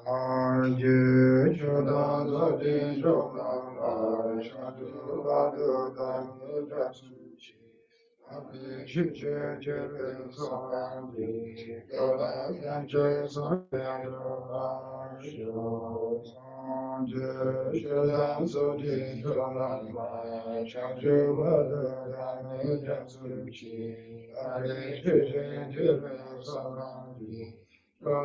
Anje Chodan Zati Chodan Rai Shadu Badu Dan Jasuchi Abhi Shiche Jebe Sarandi Yoda Yanche Sanjero Asho Anje Chodan Zati Chodan Rai Shadu Badu Dan Jasuchi Abhi Shiche Jebe Sarandi Good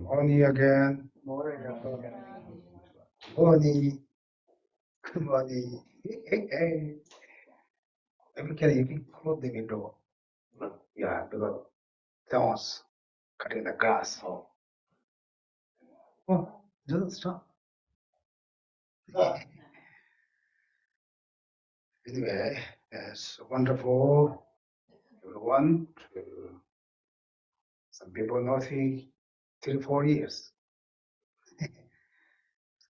morning again. Morning. Good morning. Hey. Can you close the window? Yeah, because someone's cutting the grass. Oh, doesn't stop. Anyway, it's wonderful. Everyone, some people know 3-4 years.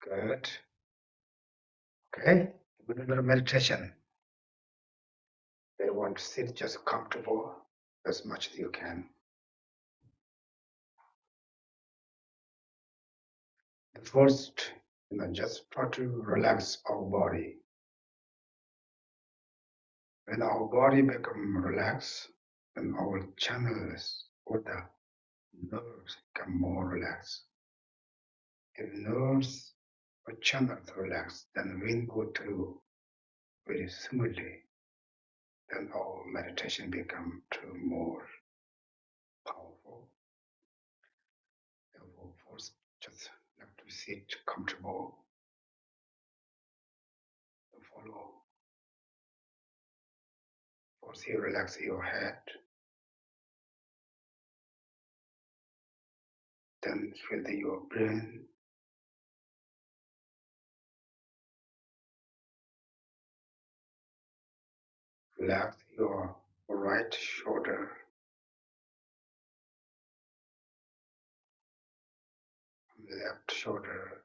Good. Okay, we do a meditation. They want to sit just comfortable as much as you can. First, just try to relax our body. When our body becomes relaxed, then our channels or the nerves become more relaxed. If nerves or channels relax, then wind go through very smoothly. Then our meditation becomes more powerful. Therefore, first, just have to sit comfortable and follow. First, you relax your head. Then feel your brain. Relax your right shoulder. Left shoulder.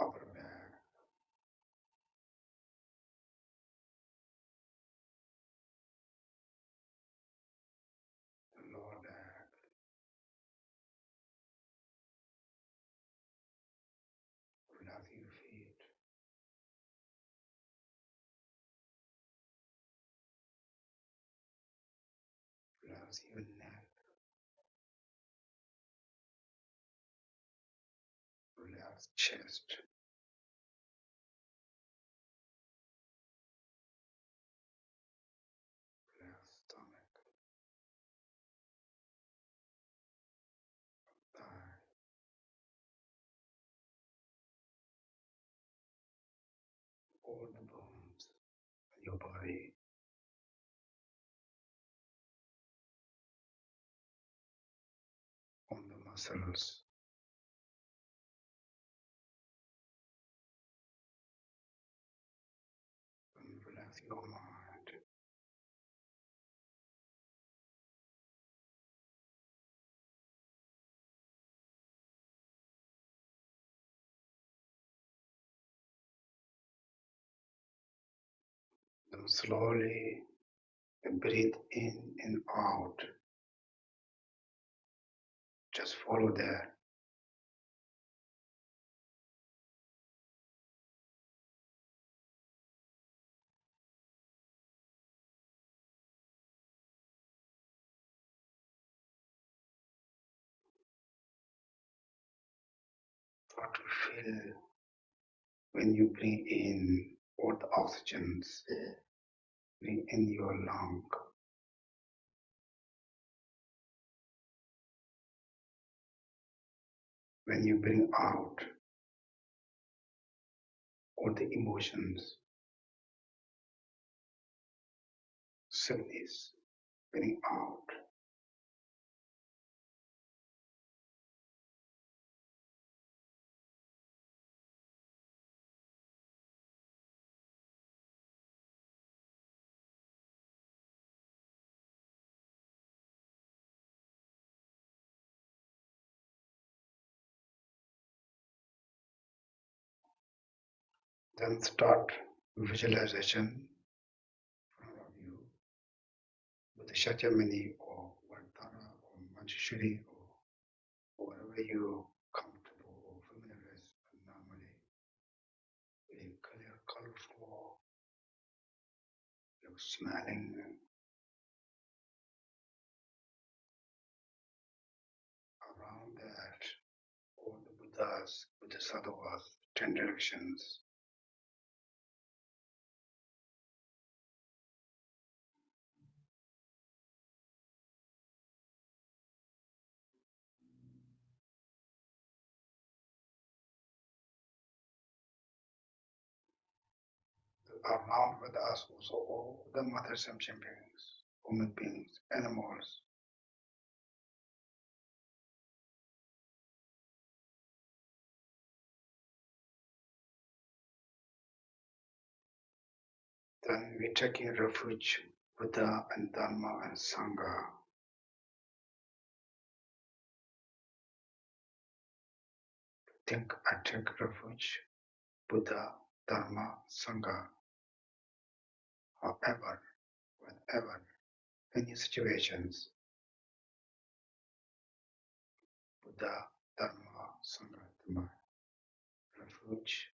Upper back. Lower back. Relax your feet. Relax your neck. Relax chest. Relax stomach. Thigh. All the bones in your body. On the muscles. And relax your mind. Then slowly breathe in and out. Just follow that. Try to feel when you bring in all the oxygens, bring in your lung. When you bring out all the emotions, sadness, breathing out. Then start visualization in front of you with the Shakyamuni or Vardhana or Manjushri or whatever you comfortable or familiar with normally. Very clear, colorful, you're smiling around that, all the Buddhas, Bodhisattvas, 10 directions. Around with us also all the mothers and beings, human beings, animals. Then we're taking refuge Buddha and Dharma and Sangha. Think I take refuge Buddha, Dharma, Sangha. However, whenever, any situations, Buddha, Dharma, Sangha, Dharma, refuge.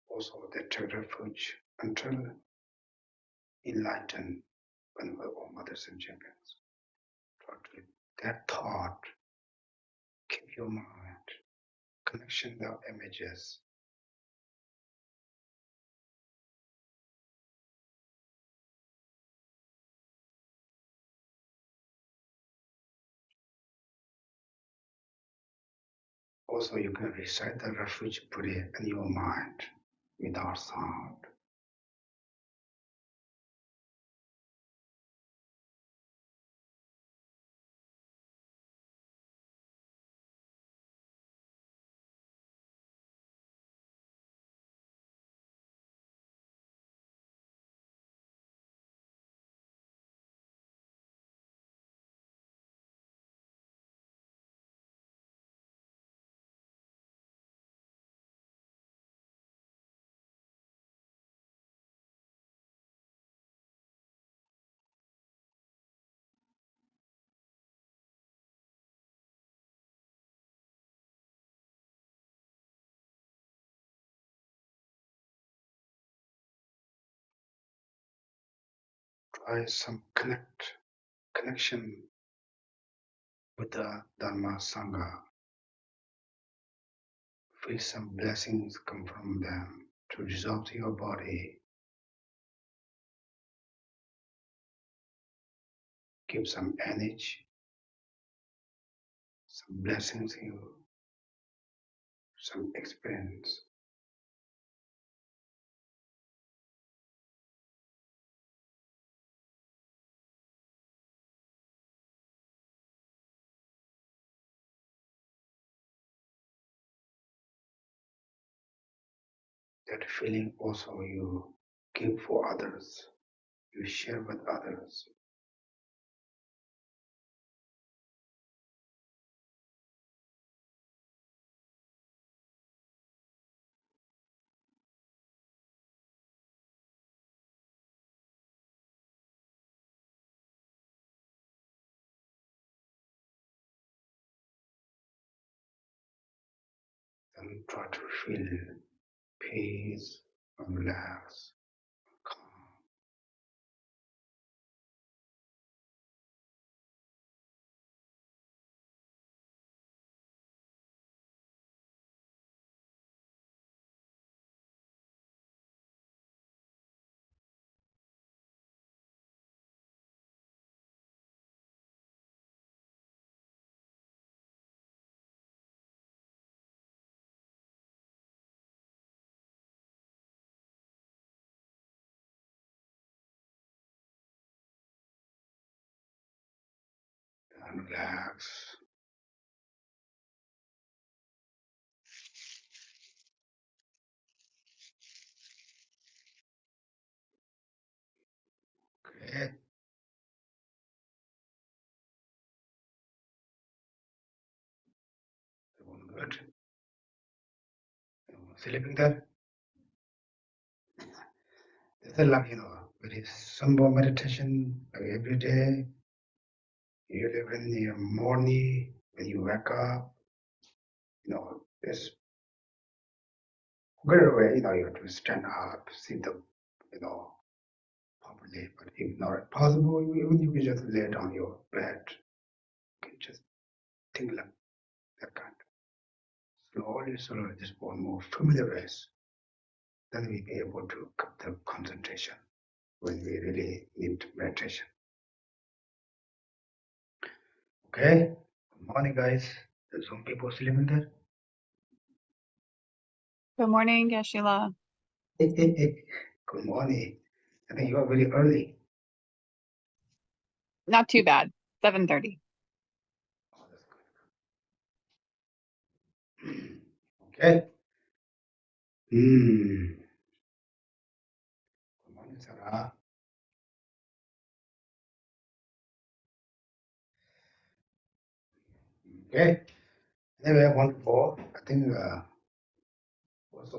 Also, they take refuge until enlightened when we're all mothers and champions. Totally. That thought, keep your mind, connection of images. Also, you can recite the refuge prayer in your mind without sound. Try some connection with the Dharma Sangha. Feel some blessings come from them to resolve your body. Give some energy, some blessings you, some experience. That feeling also you give for others, you share with others. And try to feel peace, relax, calm. and relax. Okay, everyone good? Everyone sleeping there? There's a lot, very simple meditation like every day. Usually when in the morning, when you wake up, there's good way, you have to stand up, sit up, properly. But if not possible, even you can just lay down your bed. You can just think like that kind. Slowly, just one more familiarize. Then we'll be able to cut the concentration when we really need meditation. Okay? Good morning, guys. There's some people sleeping there. Good morning, Geshe. Good morning. I think you are very early. Not too bad. 7:30. Oh, that's good. Okay. Good morning, Sarah. Okay. Anyway, wonderful. I think also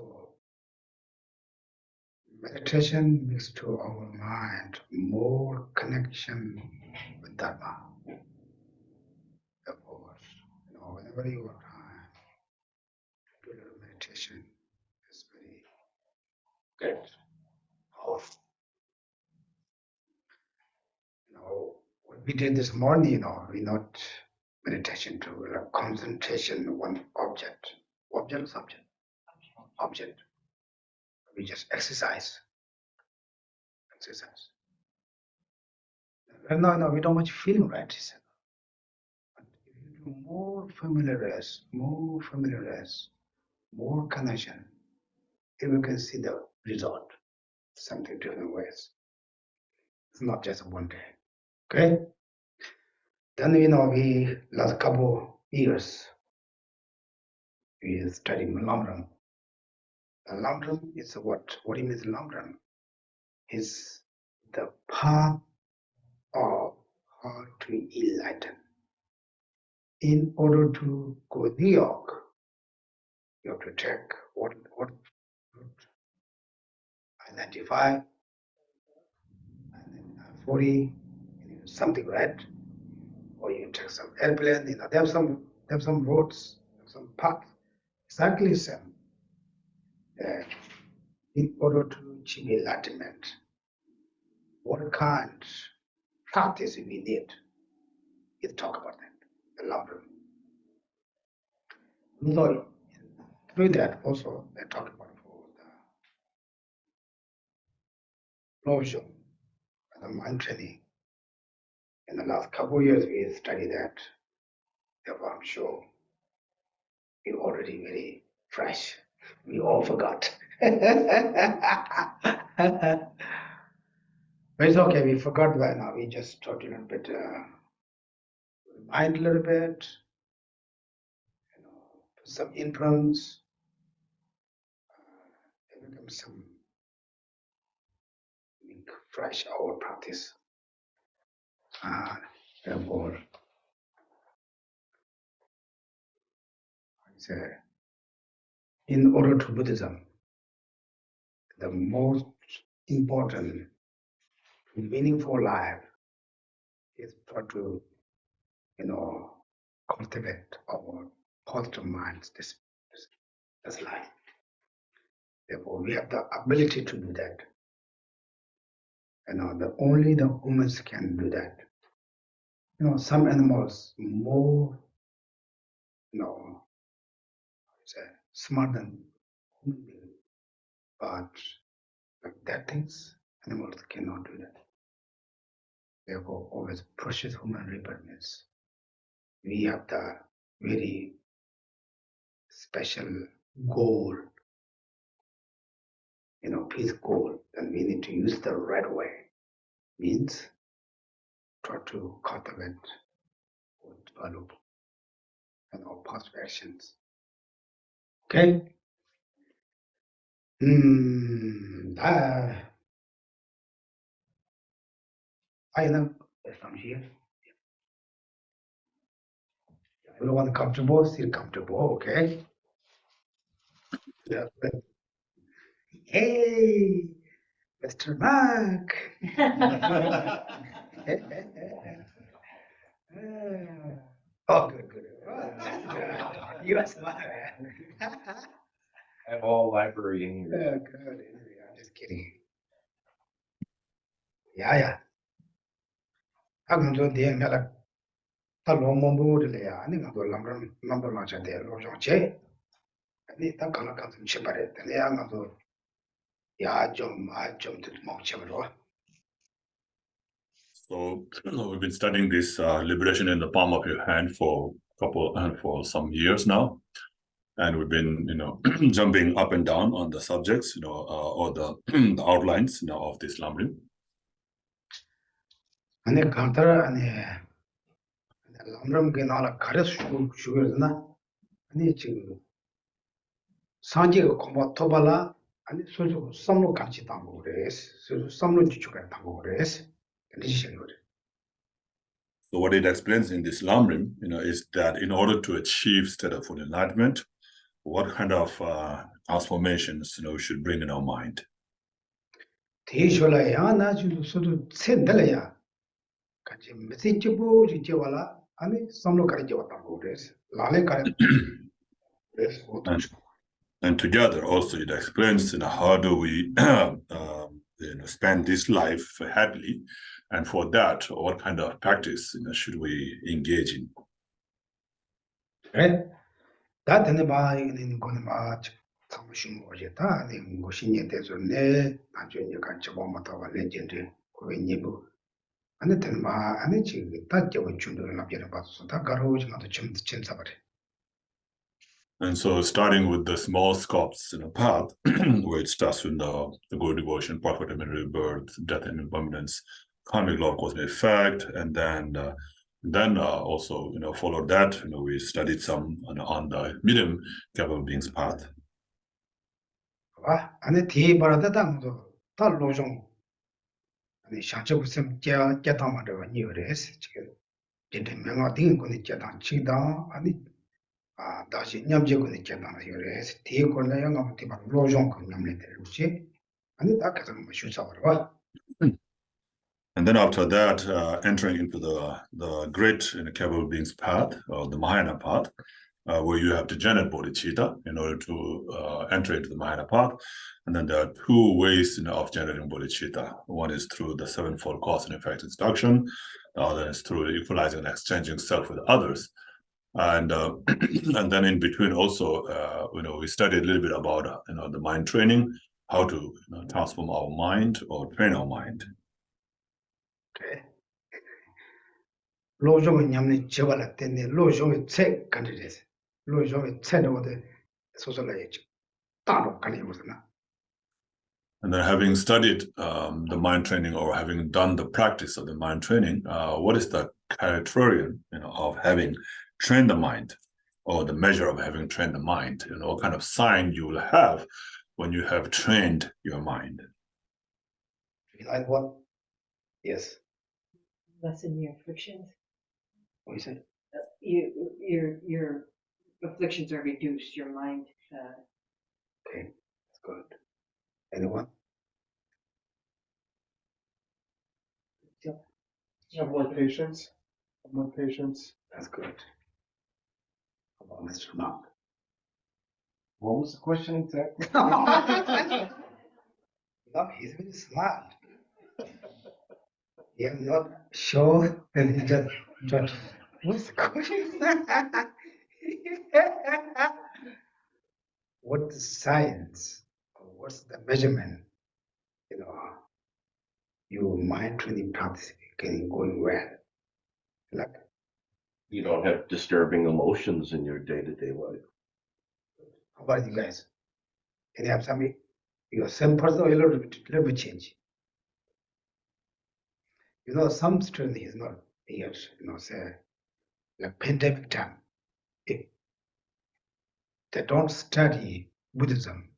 meditation makes to our mind more connection with Dharma. Therefore, whenever you have time to do a little meditation, it's very good. Powerful. What we did this morning, we not meditation to concentration on one object. Object or subject? Object. We just exercise. No, we don't much feeling right. But if you do more familiarize, more connection, if you can see the result, something different ways. It's not just one day. Okay? Then we last couple years we studying Lamdram. Lamdram is what? What it means Lamdram is the path of how to enlighten. In order to go New York, you have to take what identify and then 40 something red, or you take some airplane. They have some roads, some paths, exactly same. In order to achieve enlightenment, what kind of practice we need? We'll talk about that a lot. So through that also they talk about the notion and the mind training. In the last couple of years we studied that. Therefore I'm sure you're already very fresh. We all forgot. But it's okay, we forgot by now. We just talked a little bit, mind a little bit, some influence, become some fresh our practice. Therefore, in order to Buddhism, the most important meaningful life is try to, cultivate our positive minds. This life. Therefore, we have the ability to do that. Only the humans can do that. Some animals more, smart than human beings, but like that things, animals cannot do that. Therefore, always precious human rebirth means we have the very special goal, peace goal, and we need to use the right way. Means try to cultivate or develop and our past actions. Okay? I know from here. Everyone comfortable, still comfortable, okay? Yeah. Hey, Mr. Mark. Oh, good. You are smart. I have all library in here. Good. I'm just kidding. Yeah. I'm going to do the talomombo. I think I'm going to number much at the Rojan. I need that kind of consumption separate. And I'm going to jump to the Mount. So we've been studying this liberation in the palm of your hand for some years now, and we've been jumping up and down on the subjects, or the the outlines, of this Lamrim. 아니 간타라 아니 람람 게나라 가르스 슈거나 아니 지금 산지가 공부 토발라 아니 소소 섬로 같이 담고 그래스 소소 섬로 지축을 담고 그래스 리시는 거래. So what it explains in this Lamrim, is that in order to achieve state of full enlightenment, what kind of transformations, we should bring in our mind. 대쇼라야 나 지금 소소 셋들이야. 같이 메시지 보지 제발라 아니 섬로 가르쳐 왔다고 그래스. 라레 가르 그래스 And together also it explains how do we spend this life happily, and for that what kind of practice should we engage in. 그래? 다 되네 봐 이거는 거는 막 참으신 거지다. 네 것이 대해서 내 나중에 같이 보면 더 레전드 그게 니부 안에 되는 봐 안에 지금 다 저거 준비를 남겨서 봐서 다 가로우지 나도 좀 진짜버려. And so starting with the small scopes in a path, where it starts with the good devotion, profit and rebirth, death and impermanence, karmic law of cause and effect, and then also followed that, we studied some on the medium capable beings path. 봐 안에 뒤에 말하다 당도 다 로종 아니 샤적 좀 깨다마도 니어레스 지금 이제 명화 된 거는 깨다 치다 아니 다시 냠제고는 깨다나 요레스 뒤에 거는 영감 뒤바 로종 그 냠레들 혹시 아니 딱 그래서 뭐 슈사버려 봐. And then after that, entering into the great capable beings path, or the Mahayana path, where you have to generate bodhicitta in order to enter into the Mahayana path. And then there are two ways of generating bodhicitta. One is through the sevenfold cause and effect instruction. The other is through equalizing and exchanging self with others. And and then in between also, we studied a little bit about the mind training, how to transform our mind or train our mind. 그래. 로종은 냠네 제발할 때네 로종의 책 간지래서 로종의 책을 어디 소설라야지 따로 가리고서나. And then having studied the mind training, or having done the practice of the mind training, what is the criterion of having trained the mind, or the measure of having trained the mind? What kind of sign you will have when you have trained your mind? Like what? Yes. Lessen your afflictions. What you said? Your afflictions are reduced. Your mind. Okay, that's good. Anyone? Have more patience. That's good. How about Mr. Mark? What was the question exactly? No, he's very smart. He is not sure that he just what's the question? What's the science? Or what's the measurement? Your mind training practice going well. Like, You don't have disturbing emotions in your day-to-day life. how about you guys? Can you have some your same person or a little bit change? Some student is not here, say like pandemic time. If they don't study Buddhism,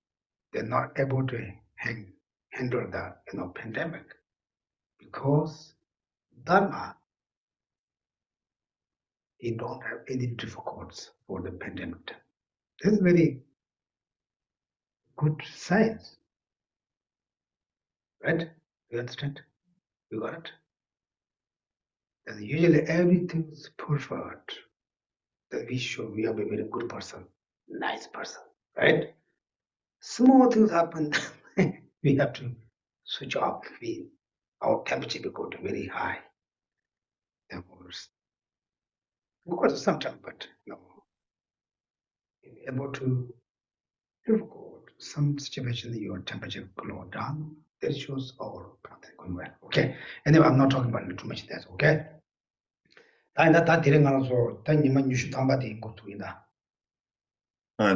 they're not able to handle the pandemic, because Dharma, you don't have any difficulties for the pandemic time. This is very good science, right? You understand? You got it? And usually everything is perfect. That we show we are a very good person, nice person, right? Small things happen, we have to switch off. Our temperature will go to very high. Of course, sometimes, but if you're able to difficult some situation, your temperature go down. That shows our practice going well. Okay. Anyway, I'm not talking about too much. That's okay. And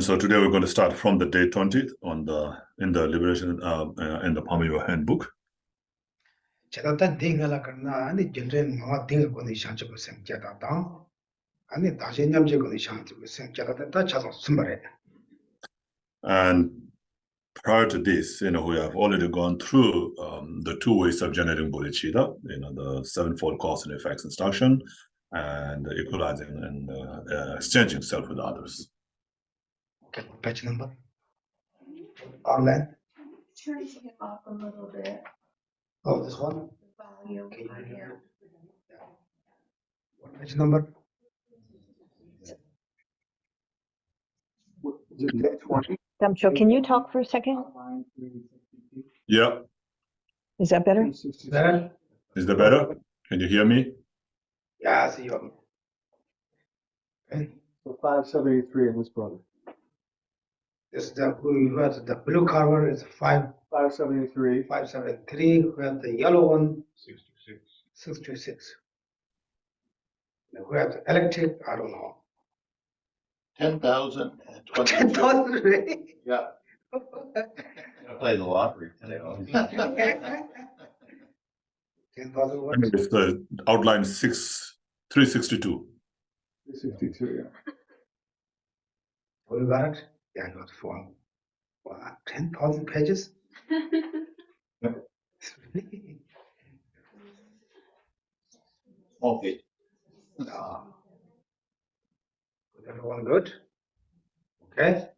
so today we're going to start from the day 20 in the liberation in the palm of your handbook. And prior to this, we have already gone through the two ways of generating bodhicitta, the sevenfold cause and effects instruction, and equalizing and exchanging self with others. Okay, page number. Online. Turn it off a little bit. Oh, this one. Volume on here. What page number? Damcho, can you talk for a second? Yeah. Is that better? Better? Is that better? Can you hear me? Yeah, I see you. Okay. So 573 in this brother. This is who has the blue cover is 573. 573. Who has the yellow one? 626. Who has the electric? I don't know. 10,000. 10,000 really? Yeah. Play the lottery today. 10,000 what? It's the outline 362. 362, yeah. Oh, you got it? Yeah, you got the form. Wow, 10,000 pages? Okay. Everyone good? Okay.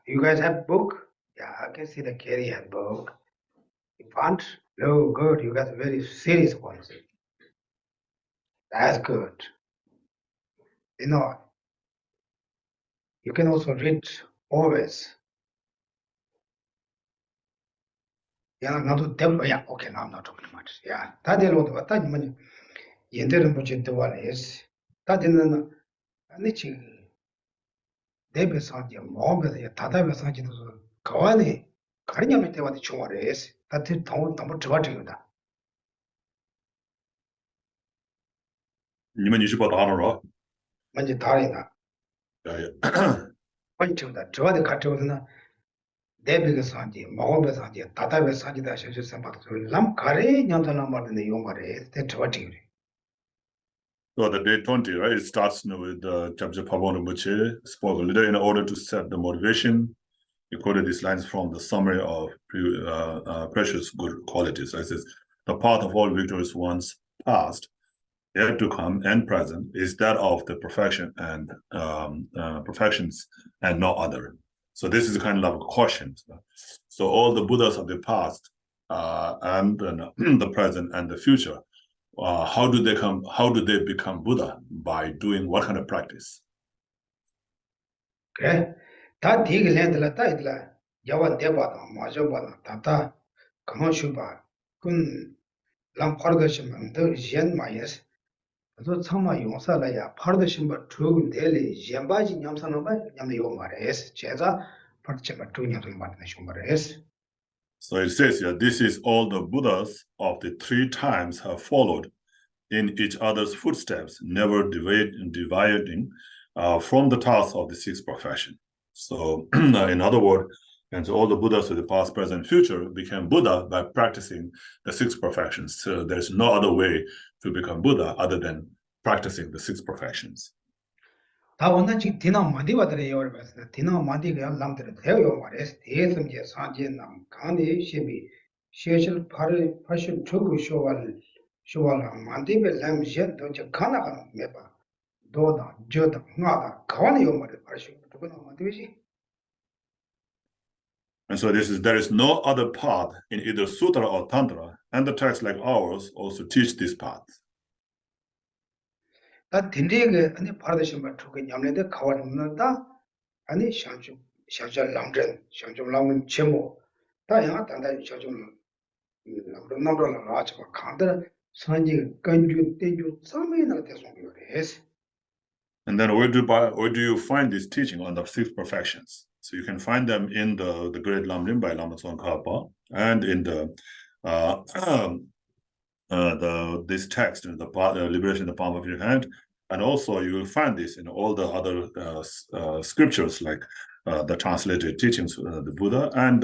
You guys have book? Yeah, I can see the Kerry have book. You want? No, good. You got very serious ones. That's good. You can also read always. Yeah, not to develop. Yeah, okay, now I'm not talking much. Yeah, that is what I mean. Yenderim budget the one is that in the nichi Debe Sanji, Mohammed, Tata Sanji, Kawani, Karinyamite, what the chore is, that is number 20. You mean you should put honor up? Manjitarina, Yeah. point to that, draw the cartoon. Debe Sanji, Mohammed Sanji, Tata Sanji, that should just about Lam Kare, Yamama in the Yomare, the 20. So the day 20, right? It starts with Chapter Pabon Buche, spoke a little in order to set the motivation. You quoted these lines from the summary of precious good qualities. It says, the path of all victorious ones past, yet to come, and present is that of the perfection and perfections and no other. So this is a kind of a caution. So all the Buddhas of the past and the present and the future, how do they become Buddha? By doing what kind of practice? Okay. That dig land la idla Yawan Deba, Majobana, Tata, Kamashuba, Kun Lam Pardashim and the Jen Mayas. So Tama Yosalaya, Pardashim, true daily, Jambaji Yamsanova, Yamayomares, Cheza, Pardashim, two Yamash. So it says here, this is all the Buddhas of the 3 times have followed in each other's footsteps, never dividing from the task of the 6th profession. So in other words, And so all the Buddhas of the past, present, future became Buddha by practicing the six perfections. So there's no other way to become Buddha other than practicing the six perfections. 다 원단지 디나 마디와들의 요를 봤을 때 디나 마디가 남들의 대요 말에서 대성제 산제남 간의 시비 시실 파를 파실 저거 쇼발 마디베 람제 도저 가나가 메바 도다 저다 나다 가와는 요 말에 파실 저거 마디지. And so there is no other path in either sutra or tantra, and the texts like ours also teach this path. 다 딘데게 아니 파르데신 바 두게 냠네데 가와는다 아니 샤샤 람전 샤좀 람은 제모 다양한 단다 샤좀 남로는 라치바 칸데 산지 간주 떼주 사메나 대송요레스. And then where do you find this teaching on the six perfections? So you can find them in the great Lam Rinpoche Lama Tsongkhapa and in this text in the liberation in the palm of your hand, and also you will find this in all the other scriptures like the translated teachings of the Buddha and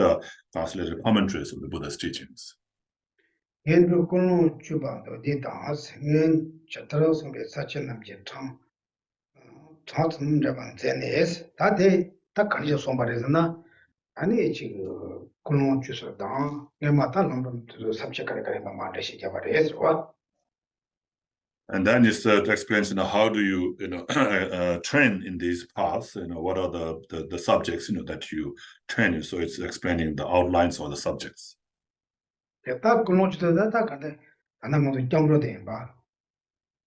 translated commentaries of the Buddha's teachings. yendu kunu chuba do di da sen chataro sumbe sachen namje tham tham jaban zenes ta de ta kanje sombarezna ani chi kunu chusa da nemata lambam sabche kare kare ma deshi jabares wa. And then it explains, how do you, train in these paths? What are the subjects, that you train in? So it's explaining the outlines or the subjects. 다 kunu chusa da kande ana mo jamro de ba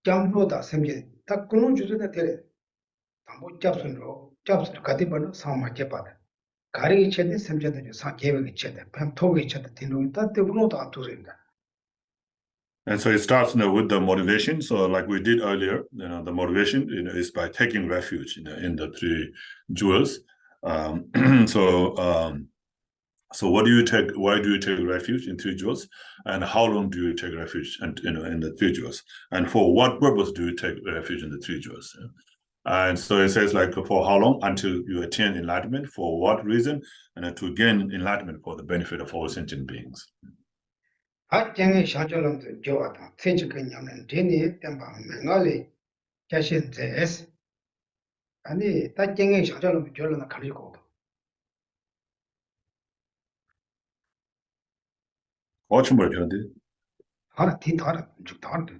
jamro da semje ta kunu chusa da tere tambo japsunro gati ba sama jepa 가리기 쳇데 semjede sa 계획이 쳇데 뱀 토기 쳇데 딘로 다 때문에도 안 두rinda. And so it starts with the motivation. So like we did earlier, the motivation is by taking refuge in the three jewels. So what do you take? Why do you take refuge in three jewels? And how long do you take refuge in the three jewels? And for what purpose do you take refuge in the three jewels? And so it says like for how long? Until you attain enlightenment. For what reason? And to gain enlightenment for the benefit of all sentient beings. 아쟁의 샤절람도 좋아다. 세직은 냠는 데니 땜바 맹알이 자신제스 아니 다쟁의 샤절람도 별로나 가리고 어떤 걸 변데? 하나 뒤다라 쭉 다른데.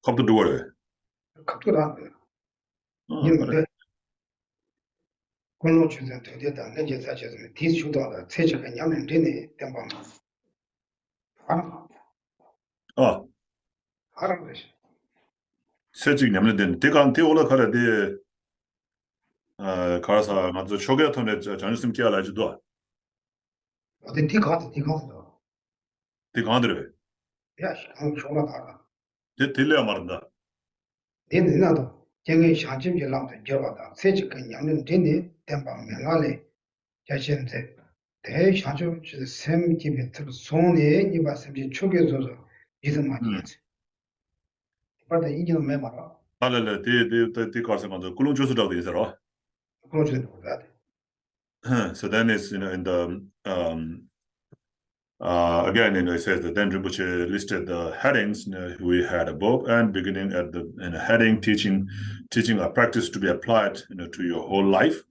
갑도 누구래? 갑도 안 돼. 근데 권로 주제 되다 내게 사실은 뒤주도다 세직은 냠는 데니 땜바 하라고 그러시. 세직 냠는 데가 안 되올라 가라데 가서 먼저 초기부터는 전심 끼어라지도. 어디 뒤가서 뒤가들어. 야, 한 조마 달라. 들려야 말한다. 내나도 쟁의 샤짐지 람도 저러다 세직은 양는 되니 땜방 명알에 자신한테 대샤좀 샘집에 들 손에 이바 샘지 초기에서 이선 많이 했지. 바다 이기는 매 말아. 알레레 디 가서 먼저 꿀ung 주스라고 있어라. 그러지는 못하대. So then it's in the again it says that then Rinpoche listed the headings we had above, and beginning at the heading teaching a practice to be applied to your whole life.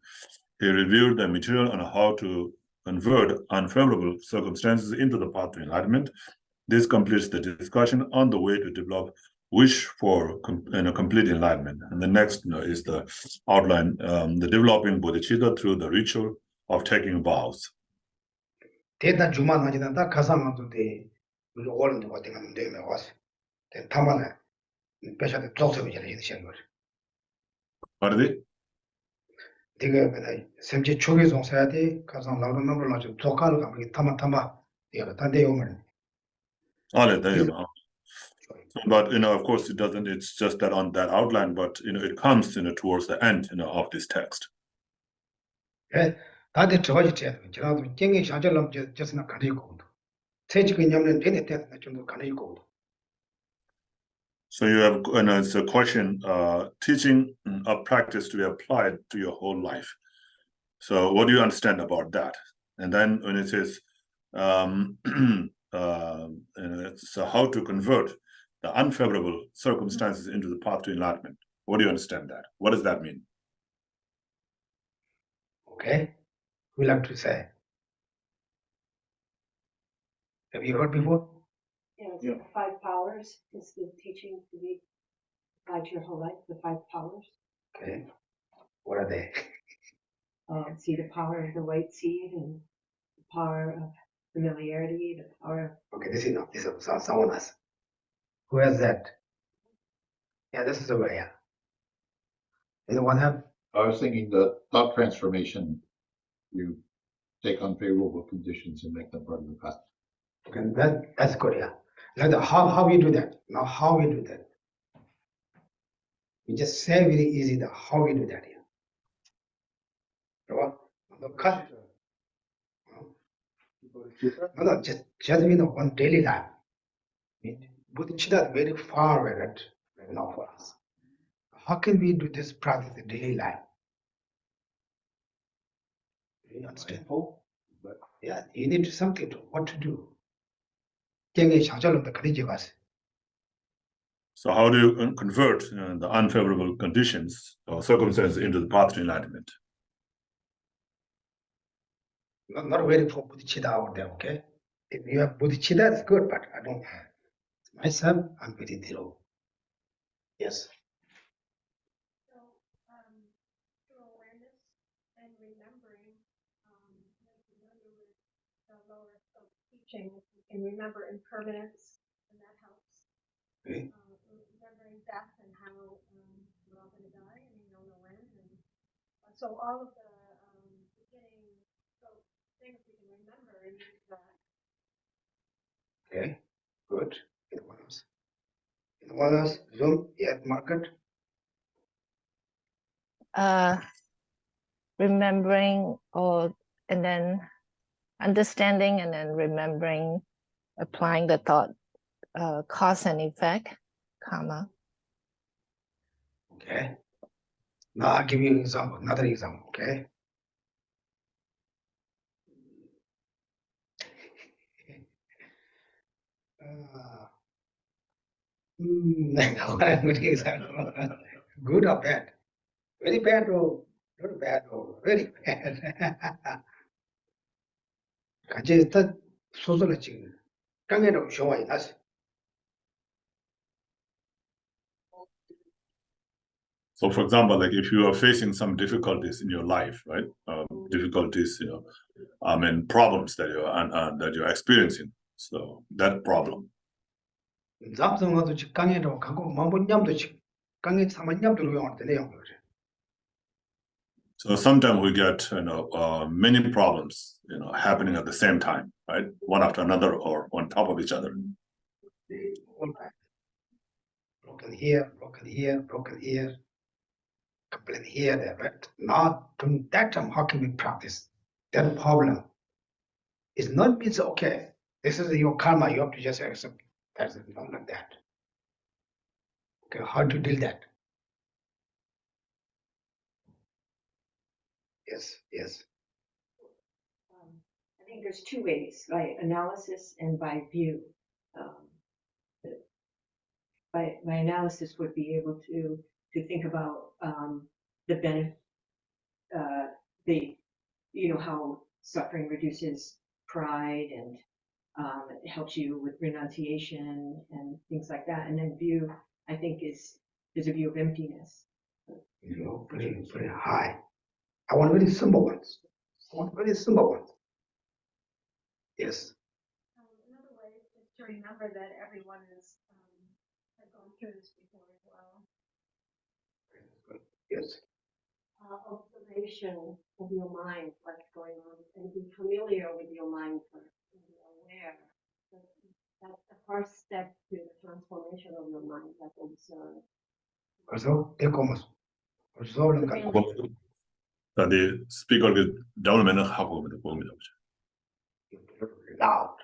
He reviewed the material on how to convert unfavorable circumstances into the path to enlightenment. This completes the discussion on the way to develop wish for complete enlightenment. And the next is the outline, the developing bodhicitta through the ritual of taking vows. 대단 주만하지는 다 가상한도 돼. 우리 오른도 어디 가면 되면 와서. 대 타만에 배셔도 쪽서비 전에 이렇게 거지. 말이지? 네가 그냥 sem지 초기 종사야 돼. 가상 나오는 넘버를 좀 독하는 거 아무리 타만 내가 단대 용을. But of course it doesn't, it's just that on that outline, but it comes towards the end of this text. 예, 다들 저거지 저도 쟁이 샤절람 저스나 가리고. 세직은 냠는 되네 때는 좀 가리고. So you have, it's a question, teaching a practice to be applied to your whole life. So what do you understand about that? And then when it says, so how to convert the unfavorable circumstances into the path to enlightenment. What do you understand that? What does that mean? Okay, we like to say. Have you heard before? Yeah, the 5 powers is the teaching to be applied to your whole life, the 5 powers. Okay, what are they? See the power of the white seed and the power of familiarity, the power of... Okay, this is someone else. Who has that? Yeah, this is the way. Yeah. Anyone have? I was thinking the thought transformation, you take unfavorable conditions and make them part of the path. Okay, that's good. Yeah. Like how we do that? Now how we do that? We just say very easy the how we do that here. No, just on daily life. Bodhicitta is very far away right now for us. How can we do this practice in daily life? You understand? But yeah, you need something to what to do. So how do you convert the unfavorable conditions or circumstances into the path to enlightenment? Not waiting for bodhicitta out there, okay? If you have bodhicitta, it's good, but I don't have. Myself, I'm very zero. Yes. So, through awareness and remembering, familiar with the lower scope teaching, you can remember impermanence, and that helps. Okay. Remembering death and how we're all going to die, and we don't know when. And so all of the beginning scope things we can remember and use that. Okay, good. Anyone else? Anyone else? Zoom? Yeah, Margaret? Remembering and then understanding and then remembering, applying the thought, cause and effect, karma. Okay. Now I'll give you an example, another example, okay? Good example. Good or bad? Very bad or not bad or very bad? 같이 다 소설을 지금 강의로 쇼와이 나서. So for example, like if you are facing some difficulties in your life, right? Difficulties, problems that you're experiencing. So that problem. 잡성어도 지 강의로 가고 망본냠도 지 강의 사만냠도 용할 내용 그래. So sometimes we get many problems happening at the same time, right? One after another or on top of each other. All right. Broken here, complain here, there, but not to that time. How can we practice? That problem is not means okay. This is your karma. You have to just accept. That's not like that. Okay, how to deal that? Yes. I think there's 2 ways, by analysis and by view. My analysis would be able to think about the benefit, how suffering reduces pride and it helps you with renunciation and things like that. And then view, I think, is a view of emptiness. Pretty high. I want very simple ones. Yes. Another way is to remember that everyone has gone through this before as well. Yes. Observation of your mind, what's going on, and be familiar with your mind first, and be aware. That's the first step to the transformation of your mind, that observe. 그래서 데코모스. resolve the speaker download는 하고 봅니다. loud.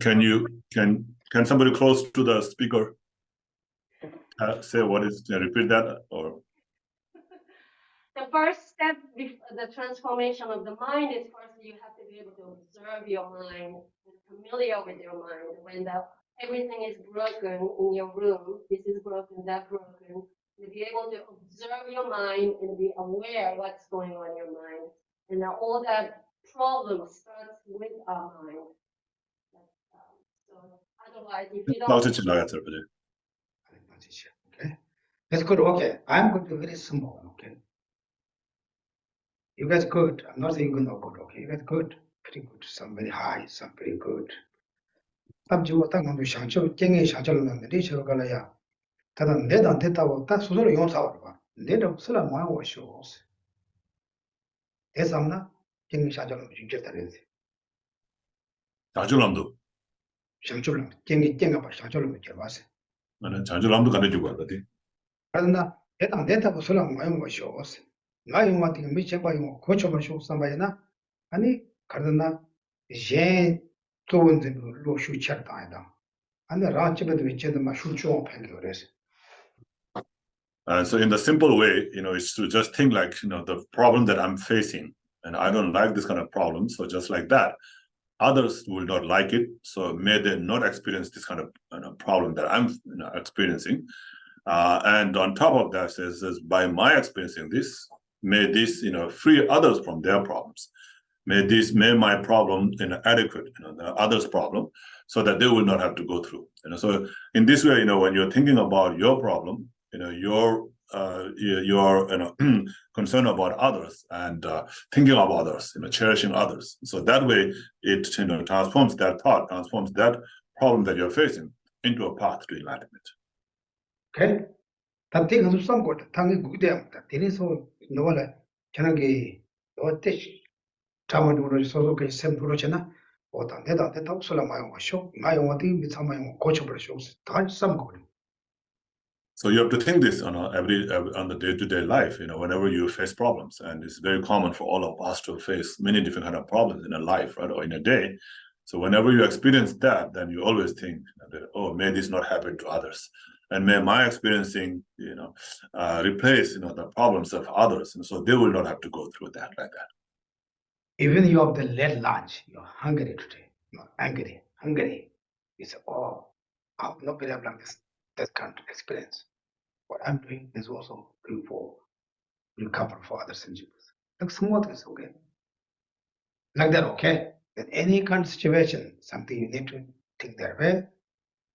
Can somebody close to the speaker say what is? Can you repeat that or? the first step, the transformation of the mind is first you have to be able to observe your mind, familiar with your mind. When everything is broken in your room, this is broken, that broken, to be able to observe your mind and be aware what's going on in your mind. And now all that problem starts with our mind. So otherwise, if you don't... Okay, that's good. Okay, I'm going to be very simple. Okay, you guys good. I'm not saying good or good. Okay, you guys good, pretty good. Some very high, some very good. I'm just what I'm想就经验想就能的，你说个了呀？他说你当得到我，但所有的用啥的吧？你都是来买我修是，为什么呢？经验想就能去觉得的，자주람도.想就能经验吧，想就能觉得是。 나는 자주람도 가르치고 왔거든. 그러나 대단 대답을 설랑 많이 모셔. 나 용한테 미쳐 봐요. 고쳐 보시고 삼바이나 아니 가르나 제 좋은데 로슈 쳤다이다. 아니 라치베도 위치도 마슈초 팽겨레스. So in the simple way, it's to just think like, the problem that I'm facing, and I don't like this kind of problem. So just like that, others will not like it. So may they not experience this kind of problem that I'm experiencing. And on top of that, says by my experiencing this, may this free others from their problems. May my problem adequate the others' problem, so that they will not have to go through. So in this way, when you're thinking about your problem, you're concerned about others and thinking of others, cherishing others. So that way, it transforms that thought, transforms that problem that you're facing into a path to enlightenment. Okay. 다 되는 some 것 당이 구대합니다. 되래서 너를 저녁에 어때? 자원으로 소속해 샘프로잖아. 어떤 내다 없을라 마요 쇼. 마요 어디 미참마요 고쳐 버려. 다 some 것. So you have to think this on on the day-to-day life, whenever you face problems, and it's very common for all of us to face many different kind of problems in a life, right, or in a day. So whenever you experience that, then you always think that, oh, may this not happen to others, and may my experiencing, replace, the problems of others, and so they will not have to go through that like that. Even you have the late lunch, you're hungry today, you're angry, hungry. It's all out. Nobody have like this kind of experience. What I'm doing is also doing for recover for other sentiments. Like smooth is okay. Like that, okay? In any kind of situation, something you need to think that way.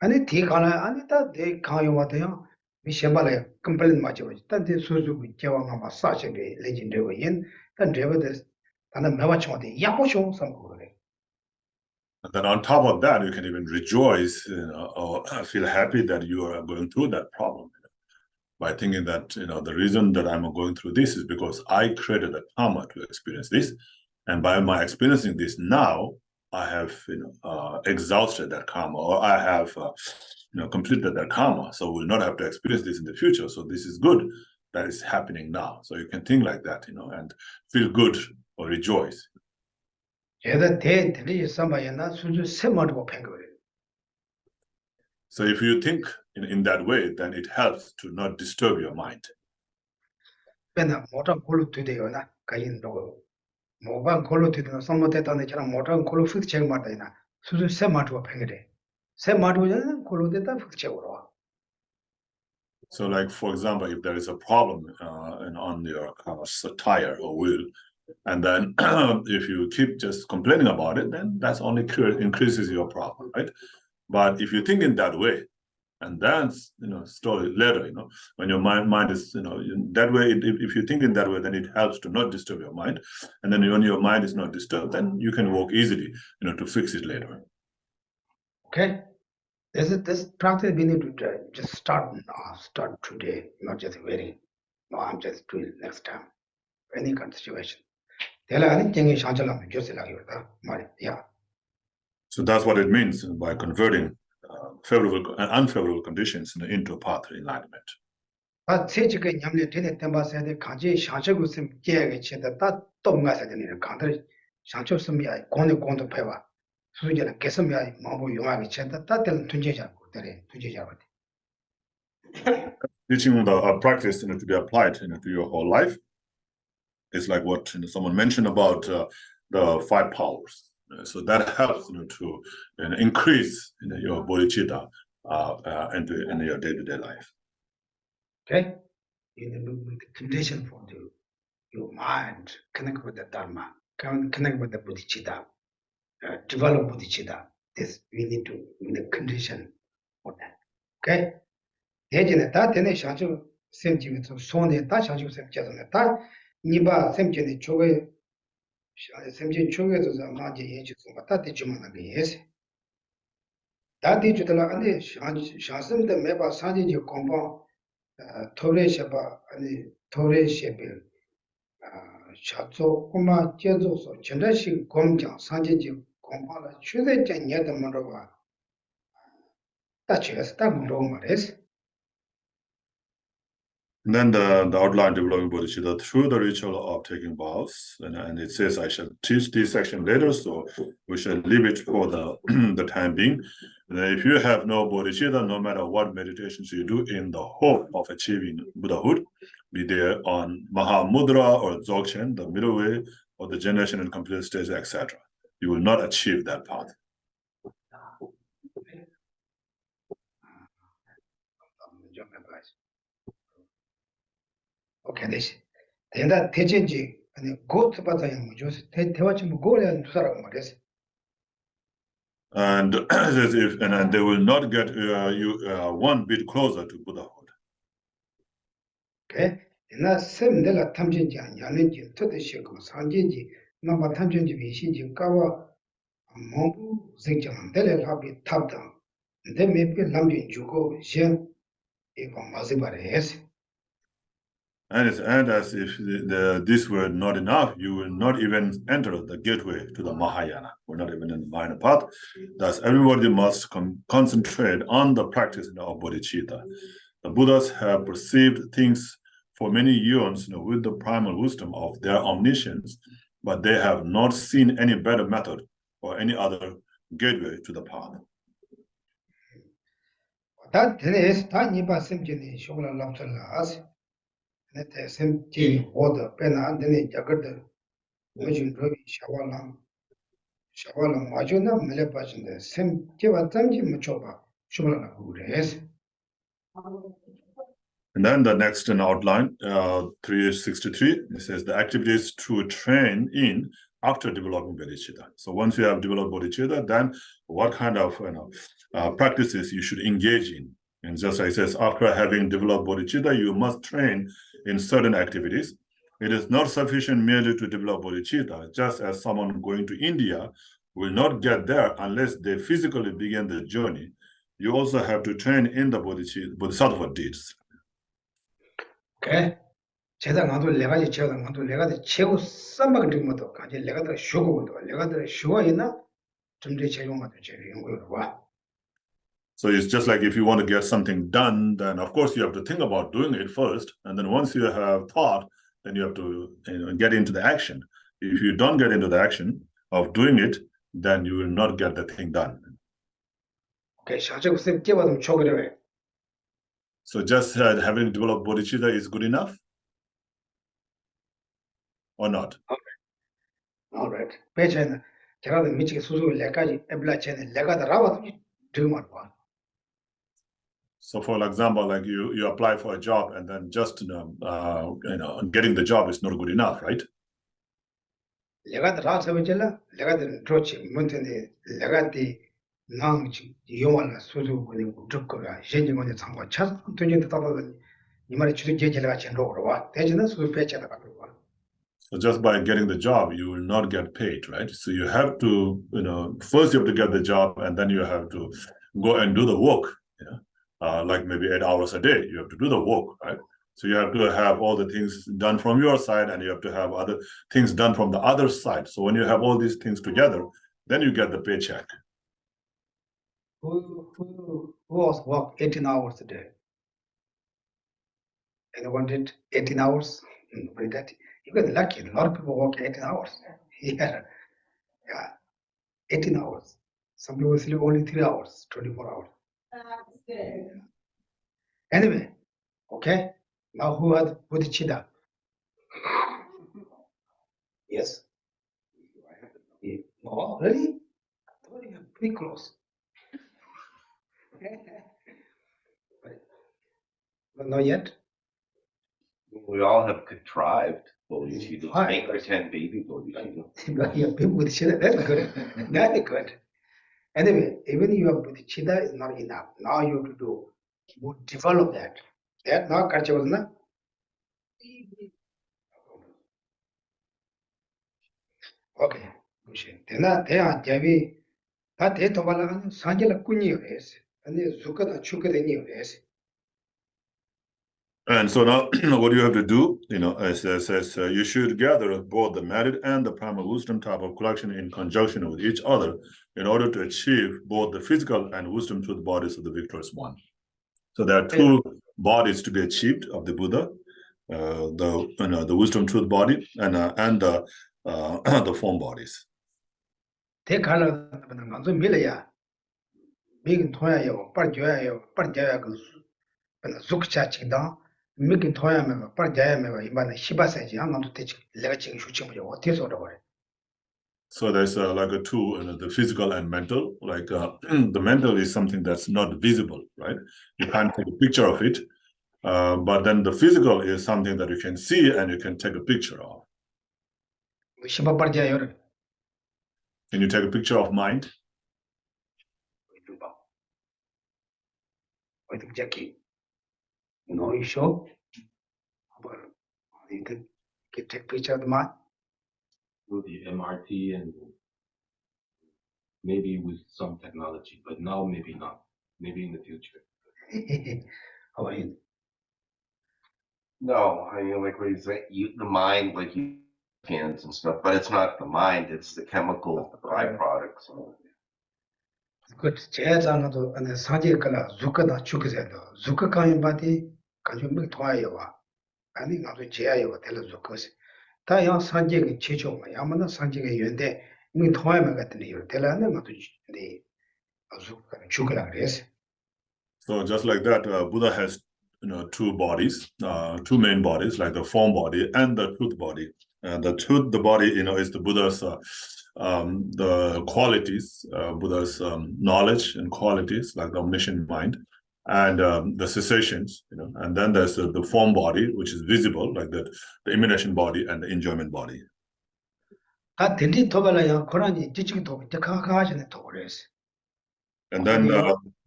And it take on that they can't you what they are. We shall complain much of it. That they Suzu with Jawama such a legendary in, then driver this, and the Mavach the Yaposho some good. And then on top of that, you can even rejoice, or feel happy that you are going through that problem, by thinking that, the reason that I'm going through this is because I created a karma to experience this. And by my experiencing this now, I have, exhausted that karma, or I have, completed that karma. So we'll not have to experience this in the future. So this is good that is happening now. So you can think like that, and feel good or rejoice. So if you think in that way, then it helps to not disturb your mind. So like, for example, if there is a problem on your car's tire or wheel, and then if you keep just complaining about it, then that's only increases your problem, right? But if you think in that way, and then slowly later, when your mind is, in that way, if you think in that way, then it helps to not disturb your mind. And then when your mind is not disturbed, then you can walk easily, to fix it later. Okay. This practice we need to just start now, start today, not just waiting. No, I'm just doing it next time. Any kind of situation. Yeah. So that's what it means by converting favorable and unfavorable conditions into a path to enlightenment. Teaching the practice to be applied to your whole life. It's like what someone mentioned about the 5 powers. So that helps to increase your bodhicitta in your day-to-day life. Okay? In the condition for your mind, connect with the Dharma, connect with the bodhicitta, develop bodhicitta. This we need to in the condition for that. Okay? 대전에 다 되네 샤주 샘지면서 손에 다 샤주 샘지잖아. 다 니바 샘지네 쪽에 샘지 쪽에서 마지 예지서 다 되지만 게 예세. 다 되주더라 안에 샤슴데 매바 사지지 공부 토레셔바 아니 토레셔빌 샤조 꼬마 제조서 전자식 공장 사지지 공부를 최대한 녀들만으로 봐. 다 지어서 다 물어 말했어. And then the outline developing bodhicitta through the ritual of taking vows, and it says I shall teach this section later, so we shall leave it for the the time being. And if you have no bodhicitta, no matter what meditations you do in the hope of achieving Buddhahood, be there on Mahamudra or Dzogchen, the middle way, or the generation and complete stage, etc., you will not achieve that path. 오케이 되시. 대다 대체지 아니 고트 받아야 뭐죠? 대화 좀 고려한 두 사람 말이었어. And as if and they will not get you one bit closer to Buddhahood. 오케이. 나 샘들라 탐진지 아니는지 뜻이고 상진지 나마 탐진지 비신지 까와 뭐 생장 될을 하비 탑다. 근데 매비 남진 주고 신 이거 맞을 말이었어. And as if this were not enough, you will not even enter the gateway to the Mahayana. We're not even in the Mahayana path. Thus, everybody must concentrate on the practice of bodhicitta. The Buddhas have perceived things for many eons with the primal wisdom of their omniscience, but they have not seen any better method or any other gateway to the path. 다 되네. 다 니바 샘진이 쇼라 람살라스. 네 샘지 오더 빼나 안 되네. 자거든. 요즘 러비 샤왈랑 와주나 밀레 빠진데 샘지와 짬지 못 줘봐. 쇼라 그래서. And then the next in outline, 363, it says the activities to train in after developing bodhicitta. So once you have developed bodhicitta, then what kind of practices you should engage in? And just like it says, after having developed bodhicitta, you must train in certain activities. It is not sufficient merely to develop bodhicitta, just as someone going to India will not get there unless they physically begin the journey. You also have to train in the bodhisattva deeds. 오케이. 제가 나도 내가 제가 나도 내가 최고 쌈박을 좀 못도 가지 내가 더 쉬고 도 내가 더 쉬어 있나 좀더 제용 같은 제용 거 봐. So it's just like if you want to get something done, then of course you have to think about doing it first, and then once you have thought, then you have to get into the action. If you don't get into the action of doing it, then you will not get the thing done. 오케이. 샤적 쌤 깨봐도 초그래. So just having developed bodhicitta is good enough, or not? Alright. 배제는 제가 미치게 수수를 내까지 에블라체는 내가 다 라와도 들만 봐. So for example, like you apply for a job and then just getting the job is not good enough, right? 내가 다 라서버질라 내가 다 좋지 문제인데 내가 디 나지 용을 수수 보는 거 듣거라. 현지문에 상관 차 돈이 따다더니 이 말이 주도 제제가 전로로 와. 대전은 수수 배제다 갖고 와. So just by getting the job, you will not get paid, right? So you have to, first you have to get the job, and then you have to go and do the work. Like maybe 8 hours a day, you have to do the work, right? So you have to have all the things done from your side, and you have to have other things done from the other side. So when you have all these things together, then you get the paycheck. Who was work 18 hours a day? Anyone did 18 hours? That you get lucky. A lot of people work 18 hours. Yeah, 18 hours. Some people sleep only 3 hours, 24 hours. Anyway, okay. Now who had bodhicitta? Yes. Oh, really? I thought you were pretty close. But not yet. We all have contrived bodhicitta, Fine. 8 or 10 baby bodhicitta. Yeah, people with Chitta, that's good. That's good. Anyway, even you have with Chitta is not enough. Now you have to do, you develop that. That now culture was not. Okay. Then they are Javi. That they to Valagan, Sanjala Kunio and the Zuka Chuka the new is. And so now, what you have to do, is you should gather both the merit and the primal wisdom type of collection in conjunction with each other in order to achieve both the physical and wisdom truth bodies of the victorious one. So there are two bodies to be achieved of the Buddha, the wisdom truth body and the form bodies. They color the Millia. Big Toya, Parjoya, Parjaya goes. And Zukcha down, making Toyama, Parjayama, Iban Shiba says, I'm going to teach lecturing Shuchim or this or the way. So there's like a two, the physical and mental. Like the mental is something that's not visible, right? You can't take a picture of it. But then the physical is something that you can see and you can take a picture of. Shiba Parjaya. Can you take a picture of mind? With Jackie. No, you show. But you can take picture of the mind. With the MRT and maybe with some technology, but now maybe not. Maybe in the future. How are you? No, I mean, like what he's saying, the mind, like you hands and stuff, but it's not the mind, it's the chemical byproducts. Good. Jazz on the Sanjay Kala, Zuka da Chukazenda, Zuka Kayan Bati, can you make Toyawa? I think not to Jaya tell Zukas. Tayan Sanjay Chicho, Yamana Sanjay Yende, Min Toyama got the near Telana, not to the Zuka Chukala race. So just like that, Buddha has two bodies, two main bodies, like the form body and the truth body. The truth, the body, is the Buddha's the qualities, Buddha's knowledge and qualities, like the omniscient mind, and the cessations, and then there's the form body, which is visible, like the emanation body and the enjoyment body. And then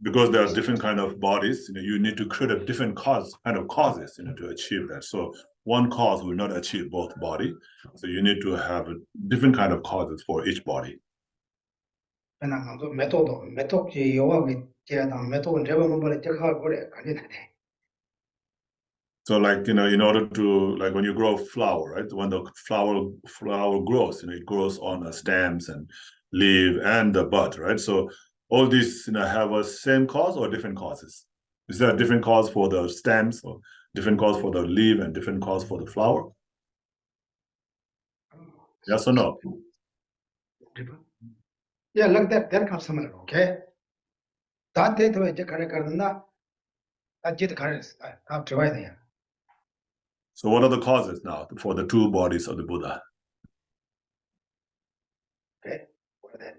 because there are different kind of bodies, you need to create a different causes, to achieve that. So one cause will not achieve both body. So you need to have a different kind of causes for each body. So like, in order to, like when you grow a flower, right? When the flower grows, it grows on stems and leaf and the bud, right? So all these, have a same cause or different causes? Is there a different cause for the stems or different cause for the leaf and different cause for the flower? Yes or no? Yeah, like that comes similar, okay? That day to a Jakaranda, I did carries after right there. So what are the causes now for the two bodies of the Buddha? Okay, what are that?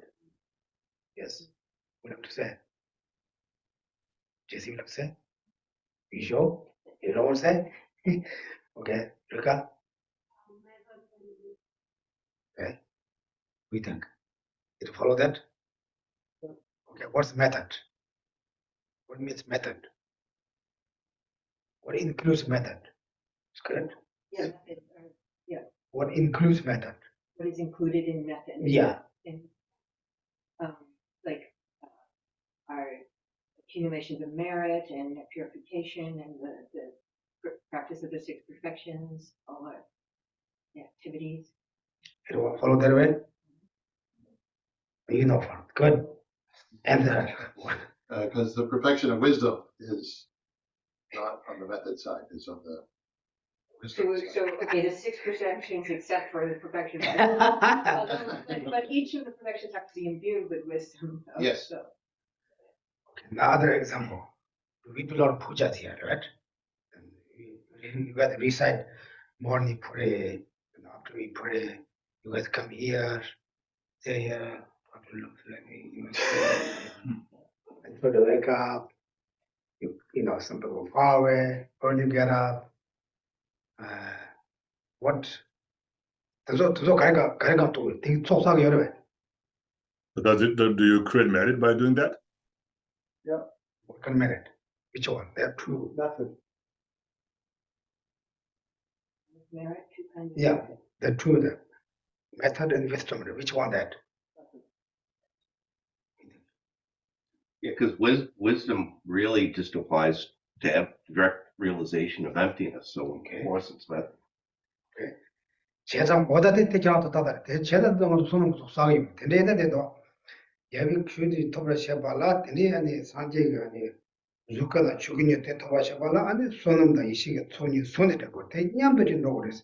Yes, what have to say? Jesse, what have to say? You sure? You know what I'm saying? Okay, Rika? Okay, we think. Did you follow that? Okay, what's method? What means method? What includes method? It's correct? Yeah. Yeah. What includes method? What is included in method? Yeah. And, like our accumulations of merit and purification and the practice of the 6 perfections, all our activities. You follow that way? You know, good. And because the perfection of wisdom is not on the method side, it's on the wisdom side. So okay, the 6 perfections except for the perfection. But each of the perfections have to be imbued with wisdom. Yes. So. Another example, we do a lot of pujas here, right? And we recite morning pray, and after we pray, You guys come here, stay here, let me, and try to wake up. You know, some people far away, early get up. What? So 가리가 또 되게 속삭여 여러분. Do you create merit by doing that? Yeah. What kind of merit? Which one? There are two. Method. Merit, two kinds of Yeah, merit. there are two. The method and wisdom. Which one that? Yeah, because wisdom really just applies to direct realization of emptiness. So of course it's method. Okay. 제장 뭐다들 대장도 다다. 제장도 뭐 손은 속삭이. 근데도 예비 큐디 토브라시아 발라 되니 아니 산제가 아니 주가다 죽이니 때 토바시아 발라 아니 손음다 이 시기 손이 되고 대냠들이 노그레스.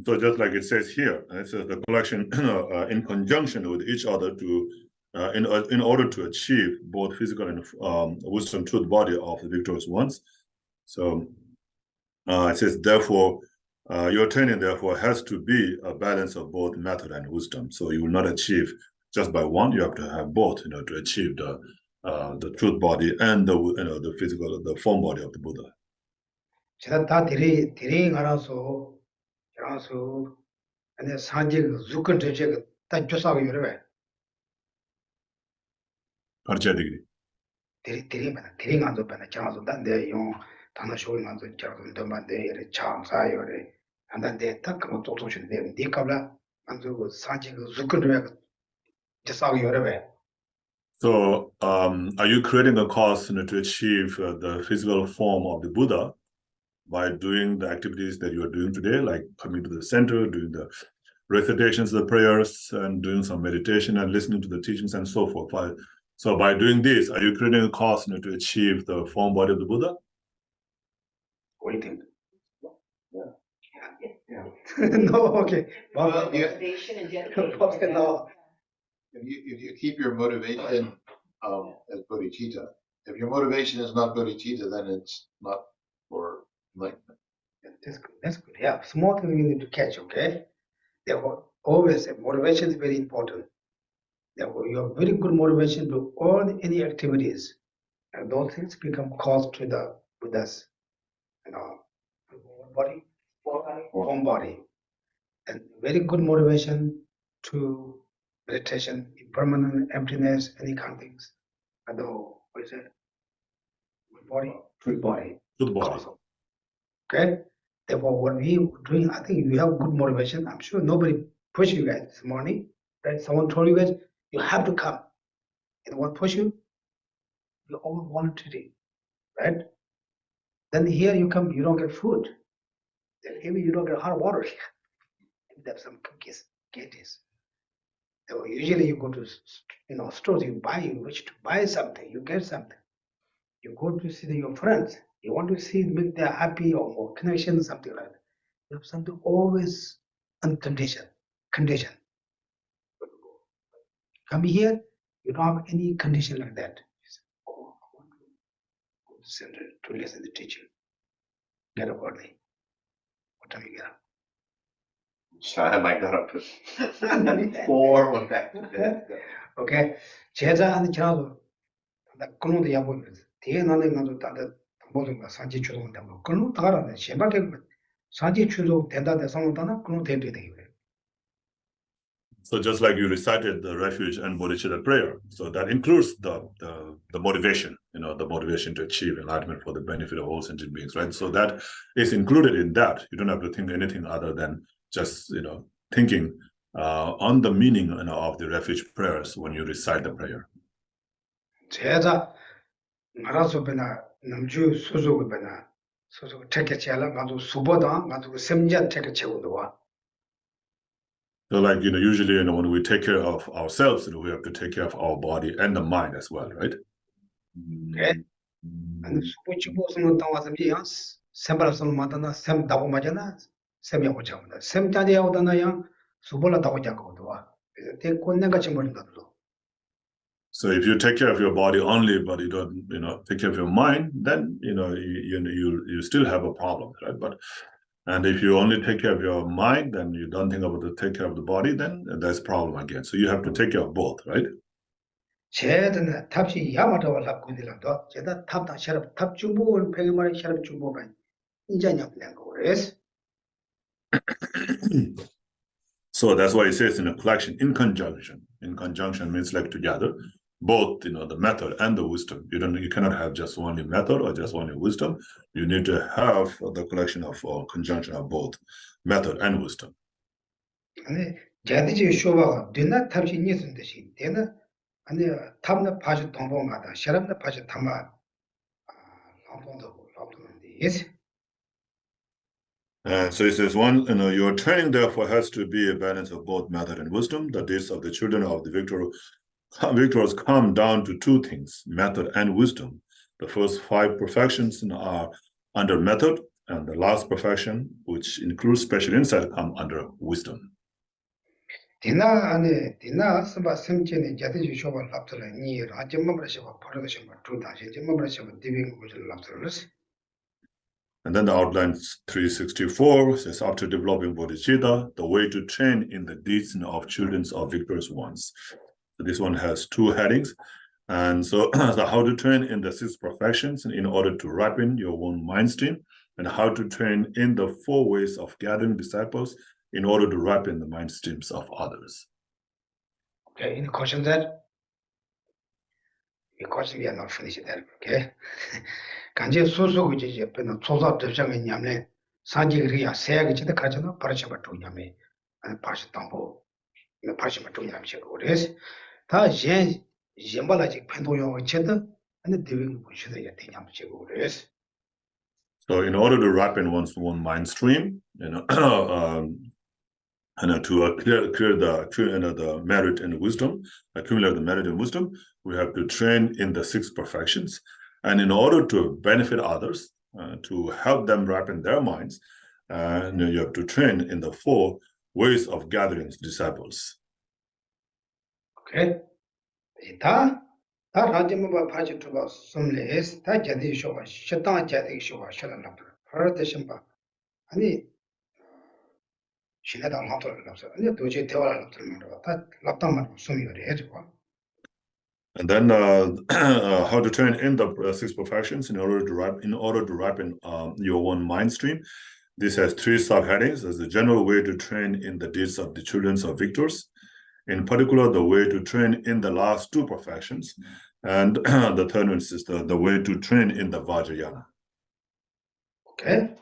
So just like it says here, it says the collection in conjunction with each other to in order to achieve both physical and wisdom truth body of the victorious ones. So it says therefore your training therefore has to be a balance of both method and wisdom. So you will not achieve just by one. You have to have both, to achieve the truth body and the physical, the form body of the Buddha. 제가 다 대리 알아서 근데 산지 주권 제가 다 조사하고 이러면 가르쳐야 되겠지. 대리 안 좋다나 장소 단데 용 단어 쇼잉 안 좋죠. 좀만데 이래 장사요래 안단데 딱 그거 조조신데 니까라 안 좋고 산지 주권 조사하고 이러면. So are you creating a cause to achieve the physical form of the Buddha by doing the activities that you are doing today, like coming to the center, doing the recitations, the prayers, and doing some meditation and listening to the teachings and so forth? So by doing this, are you creating a cause to achieve the form body of the Buddha? What do you think? Yeah. No, okay. Well, Motivation and dedication. Okay, no. If you keep your motivation as bodhicitta, if your motivation is not bodhicitta, then it's not for enlightenment. That's good. That's good. Yeah, small thing you need to catch. Okay. Therefore, always motivation is very important. Therefore, you have very good motivation to all any activities, and those things become cause to the Buddha's, body, form body, and very good motivation to meditation, impermanent emptiness, any kind of things. Although, what is it? Good body, free body. Good body. Okay. Therefore, what we doing, I think you have good motivation. I'm sure nobody pushed you guys this morning, right? Someone told you guys you have to come. And what push you? You all volunteering, right? Then here you come, you don't get food. Then maybe you don't get hot water. Maybe there's some cookies, candies. So usually you go to stores, you wish to buy something, you get something. You go to see your friends, you want to see make them happy or more connection, something like that. You have something always unconditioned, condition. Come here, you don't have any condition like that. You say, oh, I want to go to center to listen to the teacher. Get up early. What time you get up? Time I got up to 4, went back to bed. Okay. 제자한테 지나서 그놈도 야보면 뒤에 나는 가서 다들 모든 거 산지 추동 되고 그놈 다 알아내. 제발게 산지 추동 된다 대상으로다나 그놈 되게 되게. So just like you recited the refuge and bodhicitta prayer, so that includes the motivation, the motivation to achieve enlightenment for the benefit of all sentient beings, right? So that is included in that. You don't have to think anything other than just thinking on the meaning of the refuge prayers when you recite the prayer. 제자 알아서 배나 남주 소속을 배나 소속 택해 채라 가도 수보다 가도 semja 택해 채고도 와. So like, usually, when we take care of ourselves, we have to take care of our body and the mind as well, right? Okay. And 수보 치고서는 또 와서 그냥 샘발서는 마다나 샘 다고 맞잖아. 샘이하고 잡는다. 샘자리에 오다나야 수보라 다고 잡고도 와. 대 꼰내 같이 버린다도. So if you take care of your body only, but you don't, take care of your mind, then you still have a problem, right? But And if you only take care of your mind, then you don't think about to take care of the body, then there's a problem again. So you have to take care of both, right? 제는 탑시 야마토와 랍군들도 제가 탑다 셔럽 탑 중보를 폐기만의 셔럽 중보반 인자냐 그냥 거래스. So that's why it says in a collection, in conjunction. In conjunction means like together, both the method and the wisdom. You cannot have just only method or just only wisdom. You need to have the collection of conjunction of both method and wisdom. 아니 제대지 쇼바가 되나 탑시 니슨 듯이 되나 아니 탑나 파주 동봉마다 셔럽나 파주 탐마 랍동인데. So it says your training therefore has to be a balance of both method and wisdom. The deeds of the children of the victors come down to two things, method and wisdom. The first 5 perfections are under method, and the last perfection, which includes special insight, come under wisdom. 디나 안에 디나 스바 sem체는 제대지 쇼바 랍들라 니 라점마브라시바 파르다시바 두다시 점마브라시바 디빙 고질 랍들스. And then the outline 364 says, after developing bodhicitta, the way to train in the deeds of children of victorious ones. So this one has 2 headings. And so, how to train in the 6 perfections in order to ripen your own mind stream, and how to train in the 4 ways of gathering disciples in order to ripen the mind streams of others. Okay, any questions there? The question we are not finished there, okay? 간제 소소고 이제 옆에는 소소 접장에 냠네 산지리야 세야게 지다 가잖아 바르셔바 두냐메 바르셔 담보 바르셔바 두냐메 그래서 다제 젬발아직 펜도용 쳇다 아니 되는 것이다 야 되냐면 그래서. So in order to ripen one's own mind stream, to clear the merit and wisdom, accumulate the merit and wisdom, we have to train in the 6 perfections. And in order to benefit others, to help them ripen their minds, you have to train in the 4 ways of gathering disciples. Okay. 다 라지마바 파지투바 숨레스 다 제디 쇼바 셔당 제디 쇼바 셔랑나 파르데심바 아니 신나다 하토를 납서 아니 도저히 대화를 들으면 다 랍당만 숨이래 해줘. And then how to train in the 6 perfections in order to ripen your own mind stream. This has 3 subheadings. There's a general way to train in the deeds of the children of victors. In particular, the way to train in the last 2 perfections. And the third one is the way to train in the Vajrayana. Okay.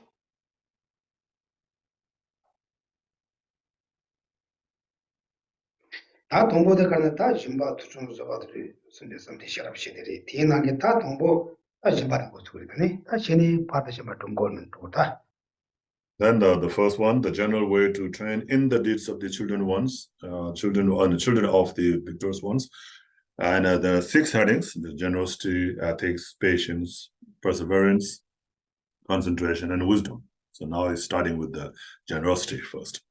다 동보대 가는 다 심바 투trung 잡아들이 선대선대 셔랍시들이 뒤나게 다 동보 다 심바는 거 그러더니 다 신이 받으시면 동고는 또다. Then the first one, the general way to train in the deeds of the children of the victorious ones. And there are 6 headings: the generosity, ethics, patience, perseverance, concentration, and wisdom. So now it's starting with the generosity first.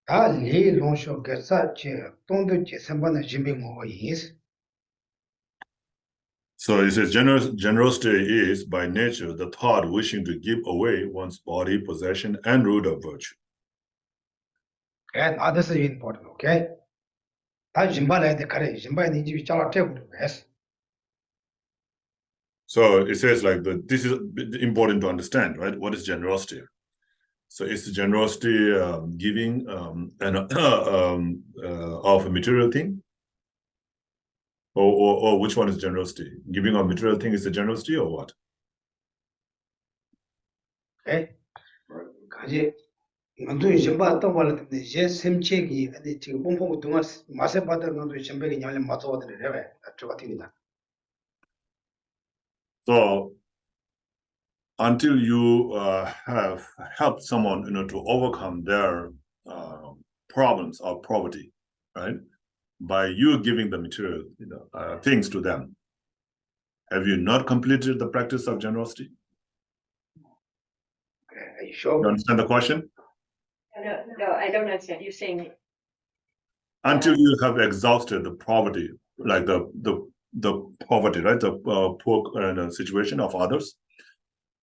다 리롱쇼 게사체 동도지 선반의 진빙모이스. So it says generosity is by nature the thought wishing to give away one's body, possession, and root of virtue. And this is important, okay? 다 진발해야 돼, 그래. 진발에 집이 잘라 태우고 그랬어. So it says like this is important to understand, right? What is generosity? So it's the generosity giving of a material thing, or which one is generosity? Giving of material thing is the generosity, or what? Okay. 가지 너도 진발 또 말했는데 제 sem체기 아니 지금 봉봉 동안 맛에 받은 너도 진발이 냐려 맞아거든 레베 저 같은이다. So until you have helped someone, to overcome their problems of poverty, right? By you giving the material, things to them, have you not completed the practice of generosity? Are you sure? You understand the question? No, I don't understand. You're saying Until you have exhausted the poverty, like the poverty, right? The poor situation of others.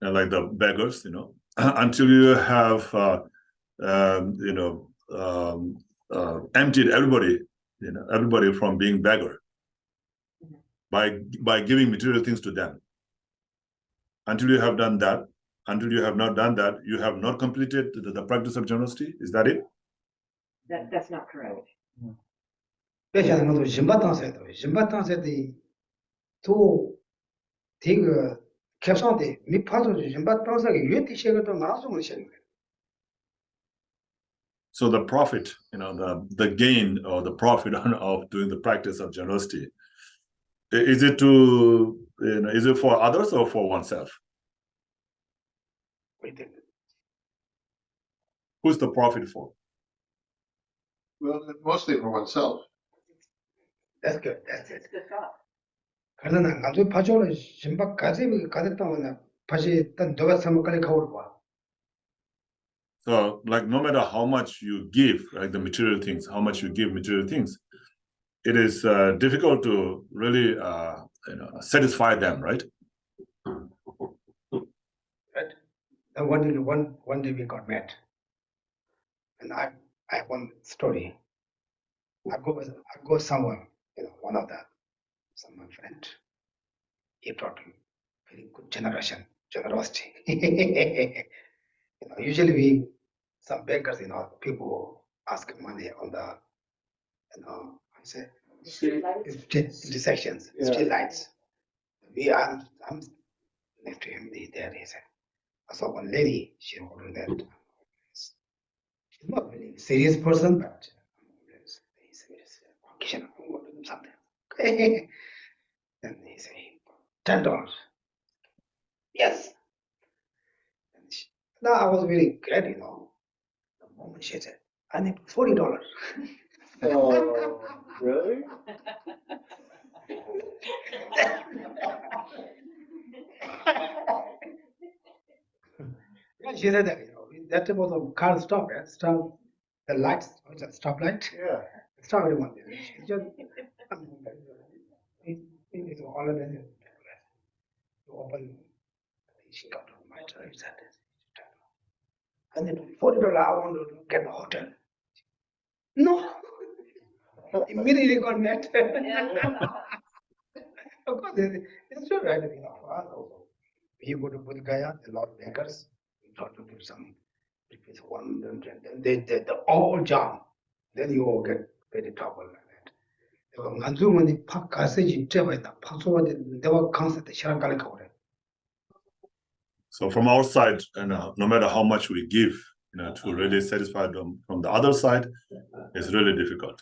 Like the beggars, until you have emptied everybody, everybody from being beggar by giving material things to them. Until you have done that, until you have not done that, you have not completed the practice of generosity. Is that it? That's not correct. So the profit, the gain or the profit of doing the practice of generosity, is it is it for others or for oneself? Who's the profit for? Well, mostly for oneself. That's good. That's it. It's good thought. So, like, no matter how much you give, like the material things, how much you give material things, it is difficult to really satisfy them, right? Right. And one day we got met, and I have one story. I go somewhere, one of some my friend. He brought very good generosity. Usually some beggars, people ask money on the, I say, intersections, street lights. I'm next to him. There he said, I saw one lady. She ordered that. She's not really serious person, but he's occasion I want to do something. Okay. Then he said, $10. Yes. Now I was very glad, The moment she said, I need $40. Oh, really? Yeah, she said that, that was a car stop, stop the lights, stop light. Yeah. Stop everyone. It's just, it's all of it. You open, she got to my church, said, and then $40, I want to get the hotel. No. Immediately got met. Of course, it's true, right? For us also. You go to Buddha Gaya, a lot of beggars, you try to do some, replace one, they all jump. Then you all get very trouble like that. So from our side, no matter how much we give, to really satisfy them from the other side, it's really difficult.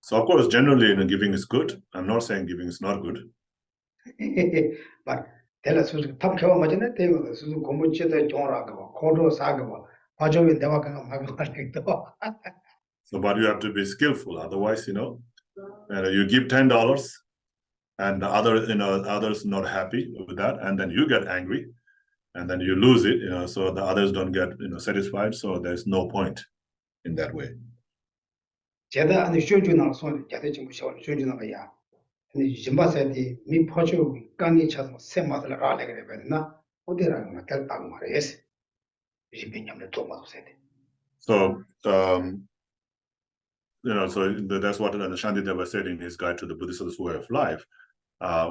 So of course, generally, giving is good. I'm not saying giving is not good. But tell us, top cover imagine they will come to the Jonra, Kodo Sagama, Pajo in Devaka. So, but you have to be skillful. Otherwise, you give $10 and others not happy with that, and then you get angry, and then you lose it. So the others don't get satisfied. So there's no point in that way. Jeda and the Shunjuna son, Jadachim Shunjuna. And the Jimba said, me Pajo, Gani Chas, same mother, Ralegana, Odera, Matel yes. So, so that's what Shantideva said in his guide to the Buddhist way of life.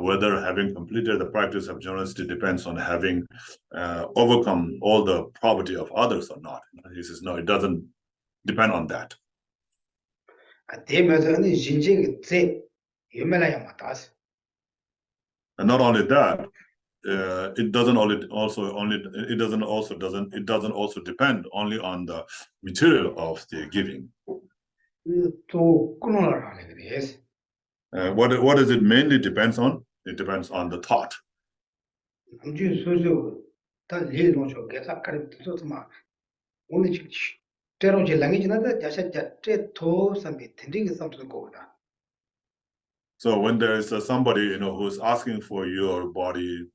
Whether having completed the practice of generosity depends on having overcome all the poverty of others or not. He says, no, it doesn't depend on that. And not only that, it doesn't also depend only on the material of the giving. What does it mainly depends on? It depends on the thought. So when there is somebody who's asking for your body,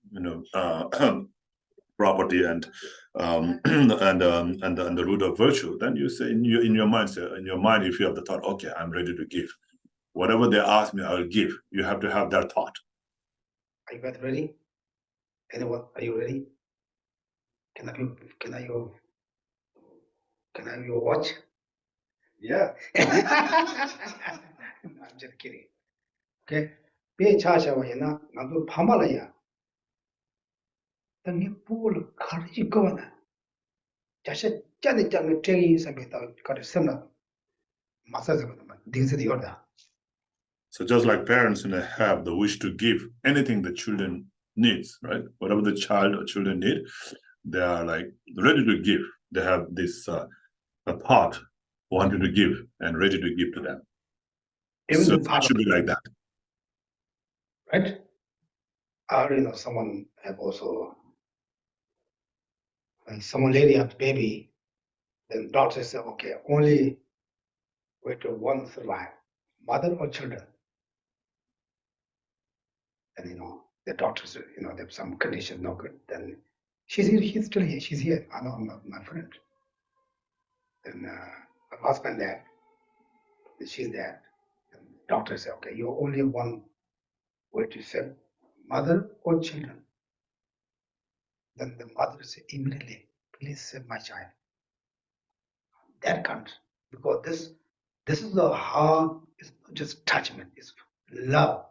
property and the root of virtue, then you say in your mind, if you have the thought, okay, I'm ready to give. Whatever they ask me, I will give. You have to have that thought. Are you guys ready? Anyone, are you ready? Can I watch? Yeah. I'm just kidding. Okay. Be 차샤와이나 나도 파말아야. 당이 부을 가르치 거나. 자세 짜네 짜네 트레이 상에다 가르쳤나. 마사지거든. 딩스디 요다. So just like parents have the wish to give anything the children needs, right? Whatever the child or children need, they are like ready to give. They have this a thought wanting to give and ready to give to them. Even So the it father, should be like that. right? I already know someone have also, when someone lady have baby, then doctor said, okay, only wait till one survive, mother or children. And the doctors, there's some condition no good. Then she's here, she's still here, she's here. I know my friend. Then her husband there, she's there. And doctor said, okay, you only one way to say mother or children. Then the mother said immediately, please save my child. That can't, because this is the heart, it's not just attachment, it's love.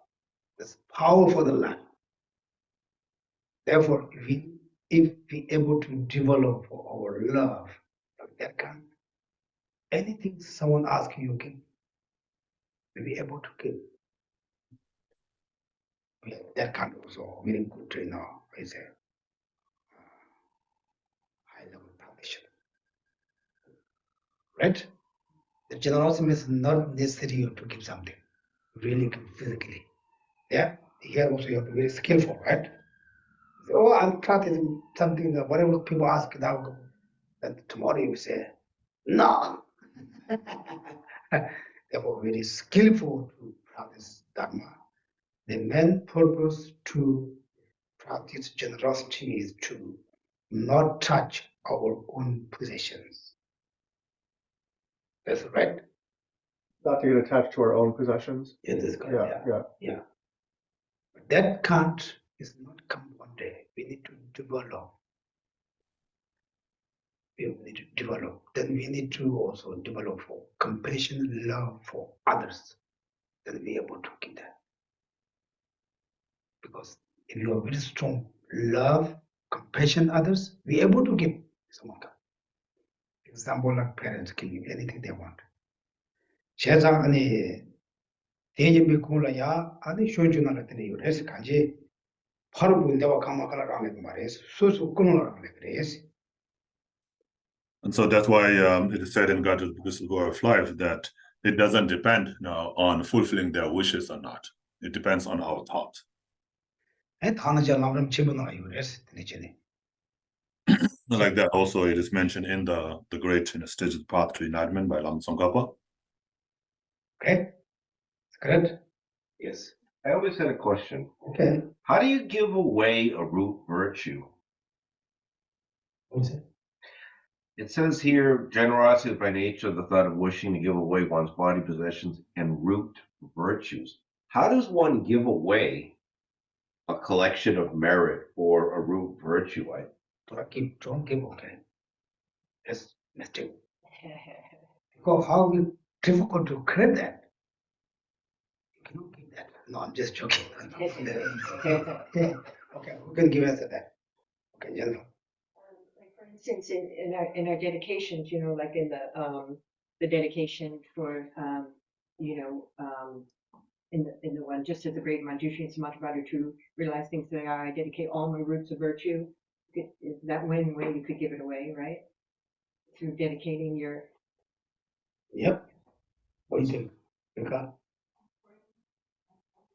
It's power for the love. Therefore, if we able to develop our love like that kind, anything someone asks you can be able to give. That kind of also very good, is a high level foundation. Right? The generosity is not necessary to give something. Really give physically. Yeah? Here also you have to be very skillful, right? So, oh, I'm practicing something that whatever people ask now, then tomorrow you say, no. Therefore, very skillful to practice Dharma. The main purpose to practice generosity is to not touch our own possessions. That's right. Not to get attached to our own possessions. Yeah, that's correct. Yeah. But that can't is not come one day. We need to develop. We need to develop. Then we need to also develop for compassion, love for others. Then be able to give that. Because if you have very strong love, compassion, others, be able to give someone. Example like parents can give anything they want. 제가 아니 대접이 굴러야 아니 쇼준을 때는 요래서 간지 바로 군대와 감마가라 하는 말이에요. 수수 끊으라고 그래서. And so that's why it is said in God's Buddhist Way of Life that it doesn't depend on fulfilling their wishes or not. It depends on our thought. Like that, also it is mentioned in the great stages path to enlightenment by Lama Tsongkhapa. Okay, correct. Yes. I always had a question. Okay. How do you give away a root virtue? What is it? It says here, generosity is by nature the thought of wishing to give away one's body possessions and root virtues. How does one give away a collection of merit or a root virtue? Don't give, okay. Yes, mistake. Because how difficult to create that? You cannot give that. No, I'm just joking. Yeah. Okay, who can give us that? Okay, general. For instance, in our dedications, like in the dedication for in the one just as a great Manjushri and Samatravada to realize things that are, I dedicate all my roots of virtue. Is that one way you could give it away, right? Through dedicating your. Yep. What do you think? Rebecca?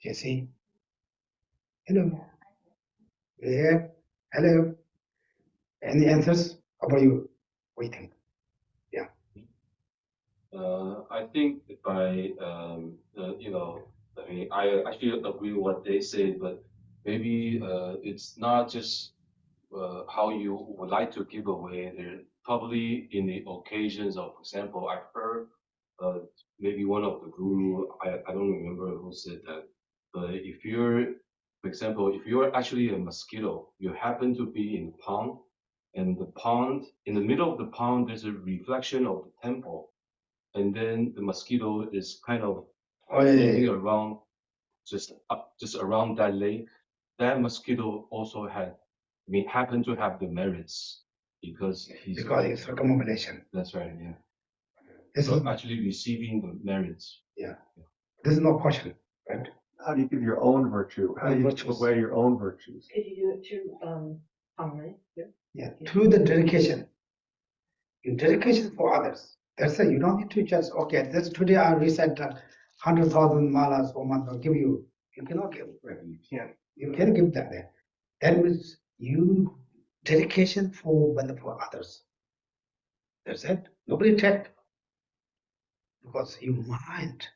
Jesse? Hello. Yeah. Hello. Any answers? How about you? What do you think? Yeah. I think by I feel agree with what they say, but maybe it's not just how you would like to give away. There probably in the occasions of, for example, I've heard maybe one of the guru, I don't remember who said that, but if you're For example, if you're actually a mosquito, you happen to be in a pond, and the pond, in the middle of the pond, there's a reflection of the temple, and then the mosquito is kind of floating around, just around that lake. That mosquito also happened to have the merits because it's circumambulation. That's right. Yeah. This So is actually receiving the merits. yeah. This is no question, right? How do you give your own virtue? How do you give away your own virtues? Could you do it through harmony? Yeah, through the dedication. Your dedication for others. That's it. You don't need to just okay. This today I recite 100,000 malas for month. I'll give you. You cannot give. Right? You can't. You can give that. That means you dedication for others. That's it. Nobody take because you mind.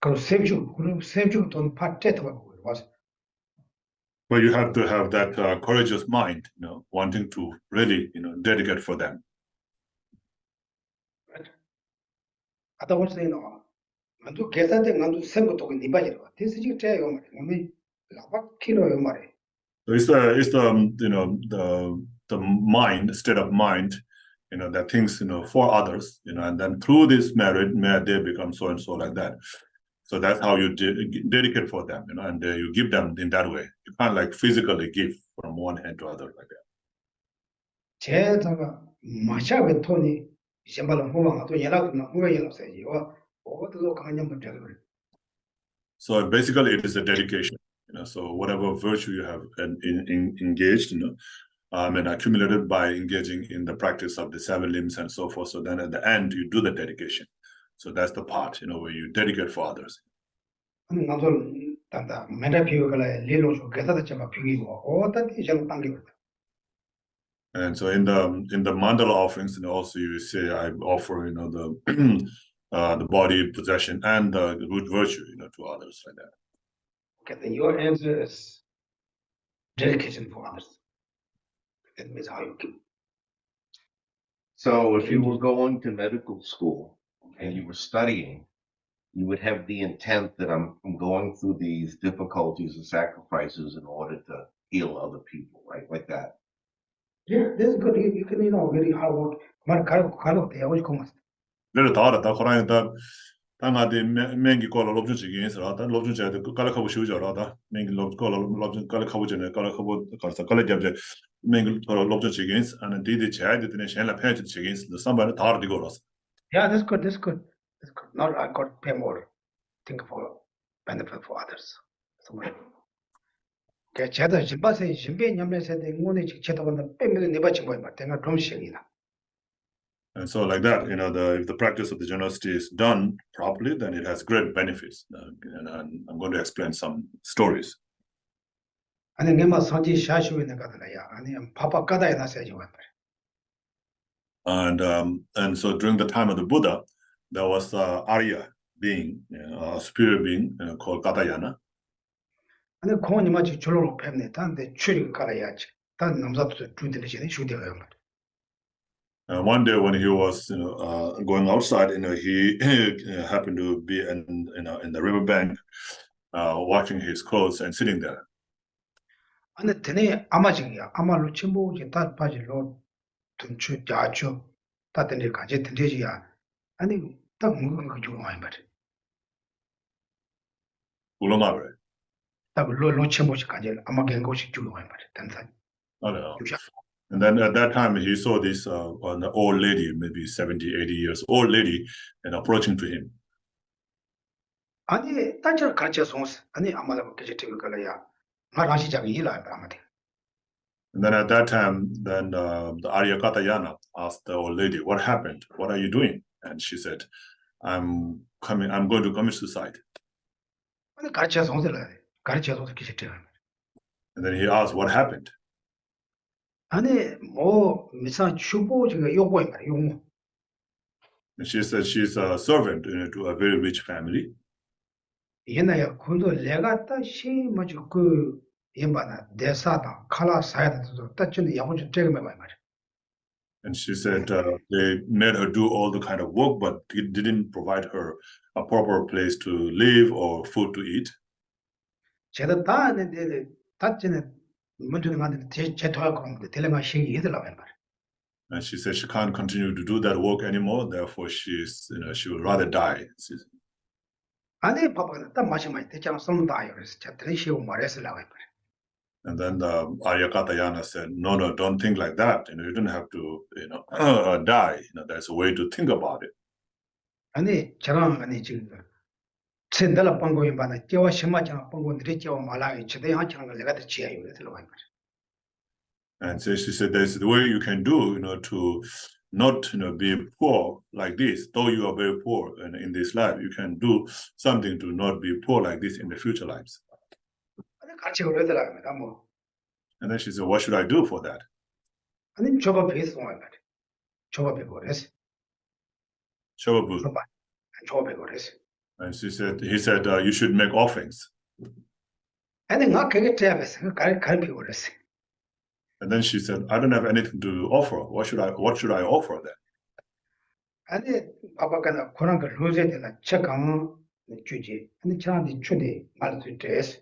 Because save you don't part it was. Well, you have to have that courageous mind, wanting to really, dedicate for them. Right. Otherwise, mandu gesa de mandu sembo to ni ba jero. This is you tell you, mami, lava kilo you mare. So it's the mind, state of mind, that thinks, for others, and then through this merit, may they become so and so like that. So that's how you dedicate for them, and you give them in that way. You can't like physically give from one hand to other like that. 제가 마샤베 토니 심발은 후방아 또 연락도 후에 연락해야지. 어디도 강연 못 되는 거예요. So basically, it is a dedication. So whatever virtue you have engaged, and accumulated by engaging in the practice of the 7 limbs and so forth. So then at the end, you do the dedication. So that's the part, where you dedicate for others. 나도 단다 맨날 비우가래 리로서 게다다 제가 비우고 어떻게 좀 당기고. And so in the mandala offerings, also you say I offer, the body possession and the good virtue, to others like that. Okay, then your answer is dedication for others. That means how you give. So if you were going to medical school and you were studying, you would have the intent that I'm going through these difficulties and sacrifices in order to heal other people, right? Like that. Yeah, this is good. You can, very hard work. 말 가로 돼. 어디 고맙습니다. 그래서 다 알았다. 그러니까 당아디 맹기 걸어 롭준 지기에서 하다 롭준 제도 깔라카고 쉬우죠라다 맹기 롭준 깔라카고 전에 깔라카고 가서 깔라잡제 맹기 롭준 지기에서 아는 디디 제아디드네 셴라 페이지 지기에서 somebody 다 알아디고 그러서. Yeah, that's good. That's good. That's good. Now I got to pay more. Think for benefit for others. 그 제도 진바세 진배 냠내세 대문에 제도 건데 빼면 내받지 뭐야 말 내가 좀 시행이다. And so like that, if the practice of the generosity is done properly, then it has great benefits. And I'm going to explain some stories. 아니 내가 선지 샤슈에 내가다야. 아니 파파 까다에 나서야지 말. And so during the time of the Buddha, there was Arya being, a superior being called Katayana. 아니 고님아지 줄로 팹네. 단데 출이 깔아야지. 단 남자도 주들이지 주대가 말. One day when he was, going outside, he happened to be in the riverbank, washing his clothes and sitting there. 아니 드네 아마징이야. 아마로 침보지 다 빠질로 둔추 자주 다들 가지 든지야. 아니 딱 먹는 거 주고 많이 말해. Ulamare. 딱 로로 침보지 가지 아마 갱고식 주고 많이 말해. 단산. And then at that time, he saw this an old lady, maybe 70, 80 years old lady, and approaching to him. 아니 단절 가르쳐서 아니 아마도 그게 되게 걸어야 말하시 자기 일할 아마도. And then at that time, then the Arya Katayana asked the old lady, "What happened? What are you doing?" And she said, "I'm going to commit suicide." 아니 가르쳐서 그게 되게. And then he asked, "What happened?" 아니 뭐 미사 주보 지금 요구해 말이야 요구. And she said she's a servant to a very rich family. 옛날에 군도 내가 다시 뭐지 그 임바나 대사다 칼라 사야다도 따지는 야무지 되게 말이야. And she said they made her do all the kind of work, but it didn't provide her a proper place to live or food to eat. 제가 다 했는데 다전에 먼저 가는데 제 도와고 텔레마 신이 있더라고 말. And she said she can't continue to do that work anymore. Therefore, she would rather die. 아니 봐봐, 딱 마시면 되잖아. 손다요. 그래서 저들이 쉬고 말했으라고 말. And then the Aryakatayana said, no, don't think like that. You don't have to, die. There's a way to think about it. 아니 저랑 아니 지금 센달라 방고에 받아 제와 심마장 방고들이 제와 말아요. 저대 한창 걸 내가 더 지어요. 그래서 말. And so she said, there's the way you can do, to not, be poor like this. Though you are very poor in this life, you can do something to not be poor like this in the future lives. 같이 그러더라고요. 뭐. And then she said, what should I do for that? 아니 조밥에 있어 말. 조밥에 그랬어. Shobabu. 조밥에 그랬어. And he said, you should make offerings. 아니 나 그게 돼야겠어. 갈비 그랬어. And then she said, I don't have anything to offer. What should I offer then? 아니 아빠가 그런 걸 루제들라 책강 주지. 아니 저한테 주대 말도 됐어.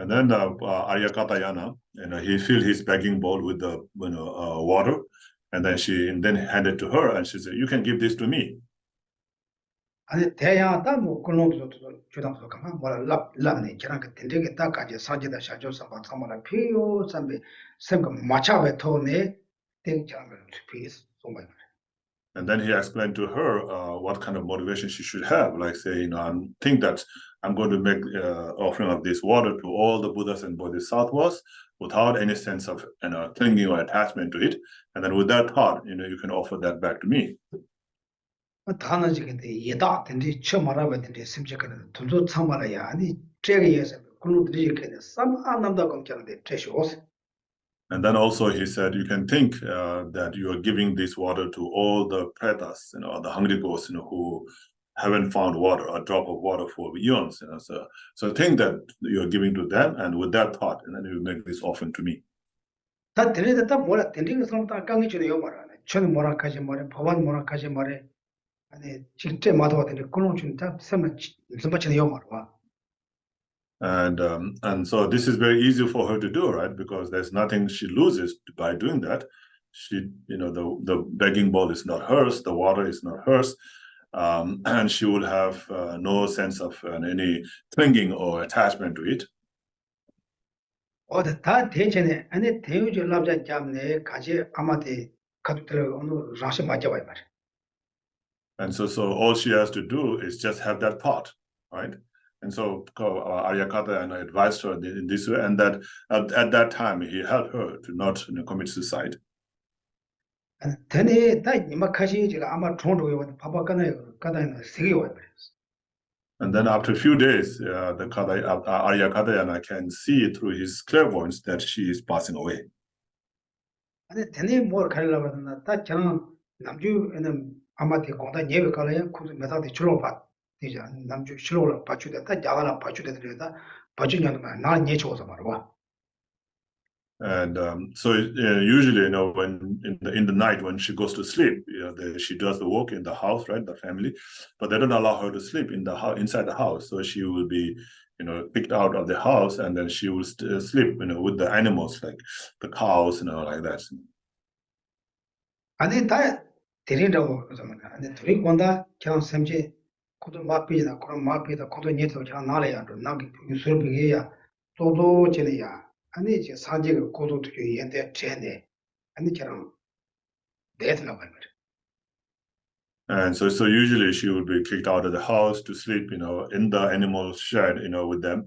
And then Aryakatayana, he filled his begging bowl with the water, and then she handed to her, and she said, "You can give this to me." 아니 대야다 뭐 그런 것도 주당서 가만 뭐라 랍네 저랑 그 된되게 딱까지 사지다 샤조서 막 사마라 피요 삼베 생각 마차베 토네 땡장을 피스 정말. And then he explained to her what kind of motivation she should have, like saying, I think that I'm going to make offering of this water to all the Buddhas and Bodhisattvas without any sense of clinging or attachment to it. And then with that thought, you can offer that back to me. 단어지긴데 예다 된지 처음 알아봤는데 심지어는 돈도 참 말아야 아니 저기에서 그놈들이 이렇게 삼아 남다 공짜인데 treasures. And then also he said, you can think that you are giving this water to all the pretas, the hungry ghosts, who haven't found water, a drop of water for eons. So think that you are giving to them, and with that thought, and then you make this offering to me. 다 들리다 뭐라 들리는 사람 다 강의 주네요 말하네. 저는 뭐라 하지 말해, 법안 뭐라 하지 말해. 아니 진짜 마도한테 그런 준다 세면 무슨 받치네요 말와. And so this is very easy for her to do, right? Because there's nothing she loses by doing that. She, the begging bowl is not hers, the water is not hers, and she will have no sense of any clinging or attachment to it. 다 대전에 아니 대우주 랍자 잡네 가지 아마데 가족들 어느 라시 맞아봐야 말. And so all she has to do is just have that thought, right? And so Aryakata advised her in this way, and that at that time he helped her to not commit suicide. 전에 다 이마카시 제가 아마 총도에 바바가나요 세게 와요. And then after a few days, the Aryakatayana can see through his clairvoyance that she is passing away. 아니 전에 뭘 가려고 하나 다 저는 남주에는 아마데 공다 예배 가려야 그 메사데 줄로 봐. 이제 남주 실로를 받주다 다 야가라 받주다 들다 받주냐는 나 예초서 말아. And so usually, when in the night when she goes to sleep, she does the work in the house, right, the family, but they don't allow her to sleep in the house, inside the house. So she will be, kicked out of the house, and then she will sleep, with the animals, like the cows, like that. 아니 다 데린다고 그러면 아니 둘이 건다 저 샘지 고도 마피다 그런 마피다 고도 니도 저 나래야 나기 유술비야 또도 전에야 아니 이제 사제가 고도 되게 얘한테 전에 아니 저랑 내더라고 말. And so usually she would be kicked out of the house to sleep, in the animal shed, with them.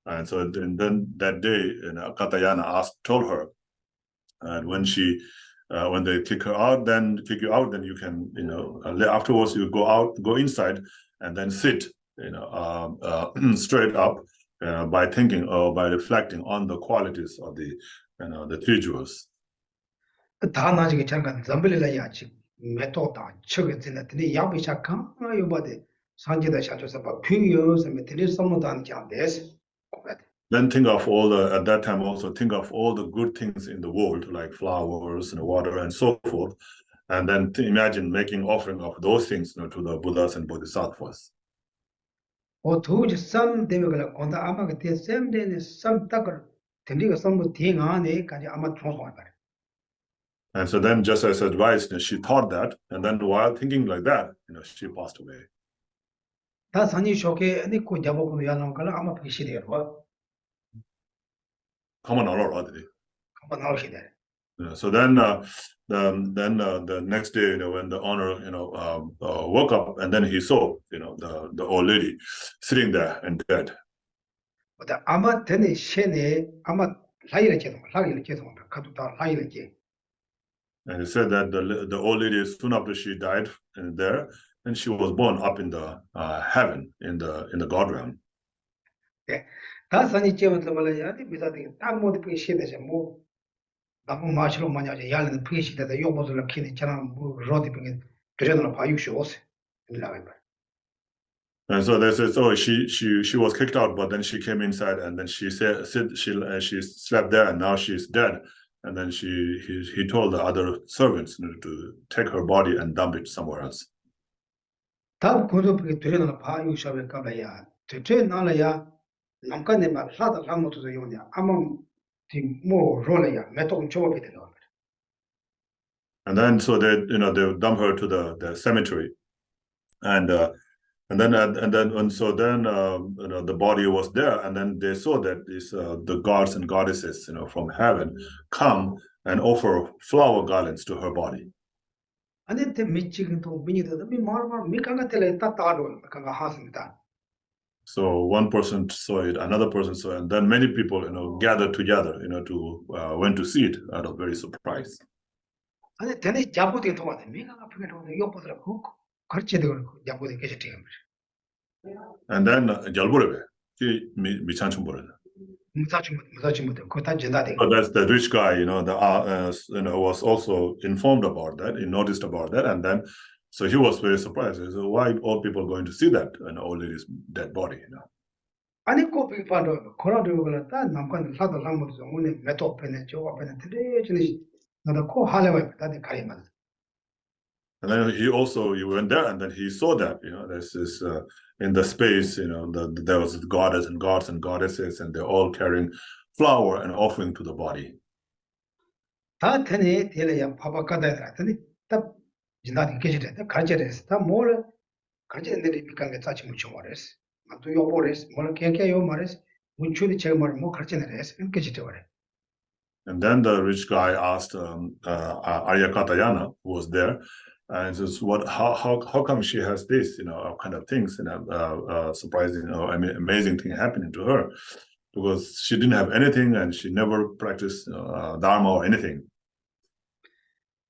And so then that day, Katayana told her, and when they kick you out, then you can, afterwards you go inside and then sit, straight up by thinking or by reflecting on the qualities of the three jewels. 다 나중에 잠깐 잠블려야지 메토다 척에 지났더니 야비샤 강아요 바데 산지다 샤조서 봐 피요서 메트리 섬노단 장데스. Then at that time also think of all the good things in the world, like flowers and water and so forth. And then imagine making offering of those things to the Buddhas and Bodhisattvas. or two some they will on the Amag the same day some tucker, Tendiga some thing on a kind of Amat transformer. And so then, just as advised, she thought that, and then while thinking like that, she passed away. That's Hani Shoke and the Kujabu Yalankala Amat Pishi there. Common or already. Come on, how she there. So then, the next day, when the owner, woke up, and then he saw, the old lady sitting there and dead. But the Amat Tene Shene Amat Laila Katuta Laila. And he said that the old lady, soon after she died there, and she was born up in the heaven, in the God realm. Yeah, that's Hani Chevan the Malaya, the Tamo the Pishi, there's a move. Namu Marshall Mania, Yal and Pishi that the Yobos of Kini Chanam Rodiping General Payushos in Lavember. And so they said, oh, she was kicked out, but then she came inside, and then she said she slept there, and now she's dead. And then he told the other servants to take her body and dump it somewhere else. Tab Kurup General Payusha Kabaya, to train Nalaya, Namkanema, Lada Lamo to the Unia, among the more Rolaya, Metal Chobit. And then so they dump her to the cemetery, and then the body was there, and then they saw that these the gods and goddesses from heaven come and offer flower garlands to her body. And then the Michigan to Binida, the Marmar, Mikanga Tatado, Kanga Hasanta. So one person saw it, another person saw it, and then many people gathered together to went to see it out of very surprise. And then they Jabuti to what the Mikanga Pigget on the Yopos Hook, Karchedo, Jabuti Geshe Tenley. And then Jalburebe, Michanchumburana. So that's the rich guy, was also informed about that. He noticed about that, and then so he was very surprised. He said, "Why all people going to see that old lady's dead body?" And it could be part of Corona. Namkan Lada Lamos only metal penetrate penetration. Not a core Halloween that the Kariman. And then he went there, and then he saw that there's this in the space, there was goddess and gods and goddesses, and they're all carrying flower and offering to the body. Tatane Telia Papa Kada, the Jinati Kitchen, the Kajares, the more Kajan that it become a touch much more. To your borders, more Kankayo Maris, which should chamber more Kajanes and Kitchener. And then the rich guy asked Arya Katayana, who was there, and says, how come she has this, kind of things, surprising, amazing thing happening to her, because she didn't have anything and she never practiced Dharma or anything.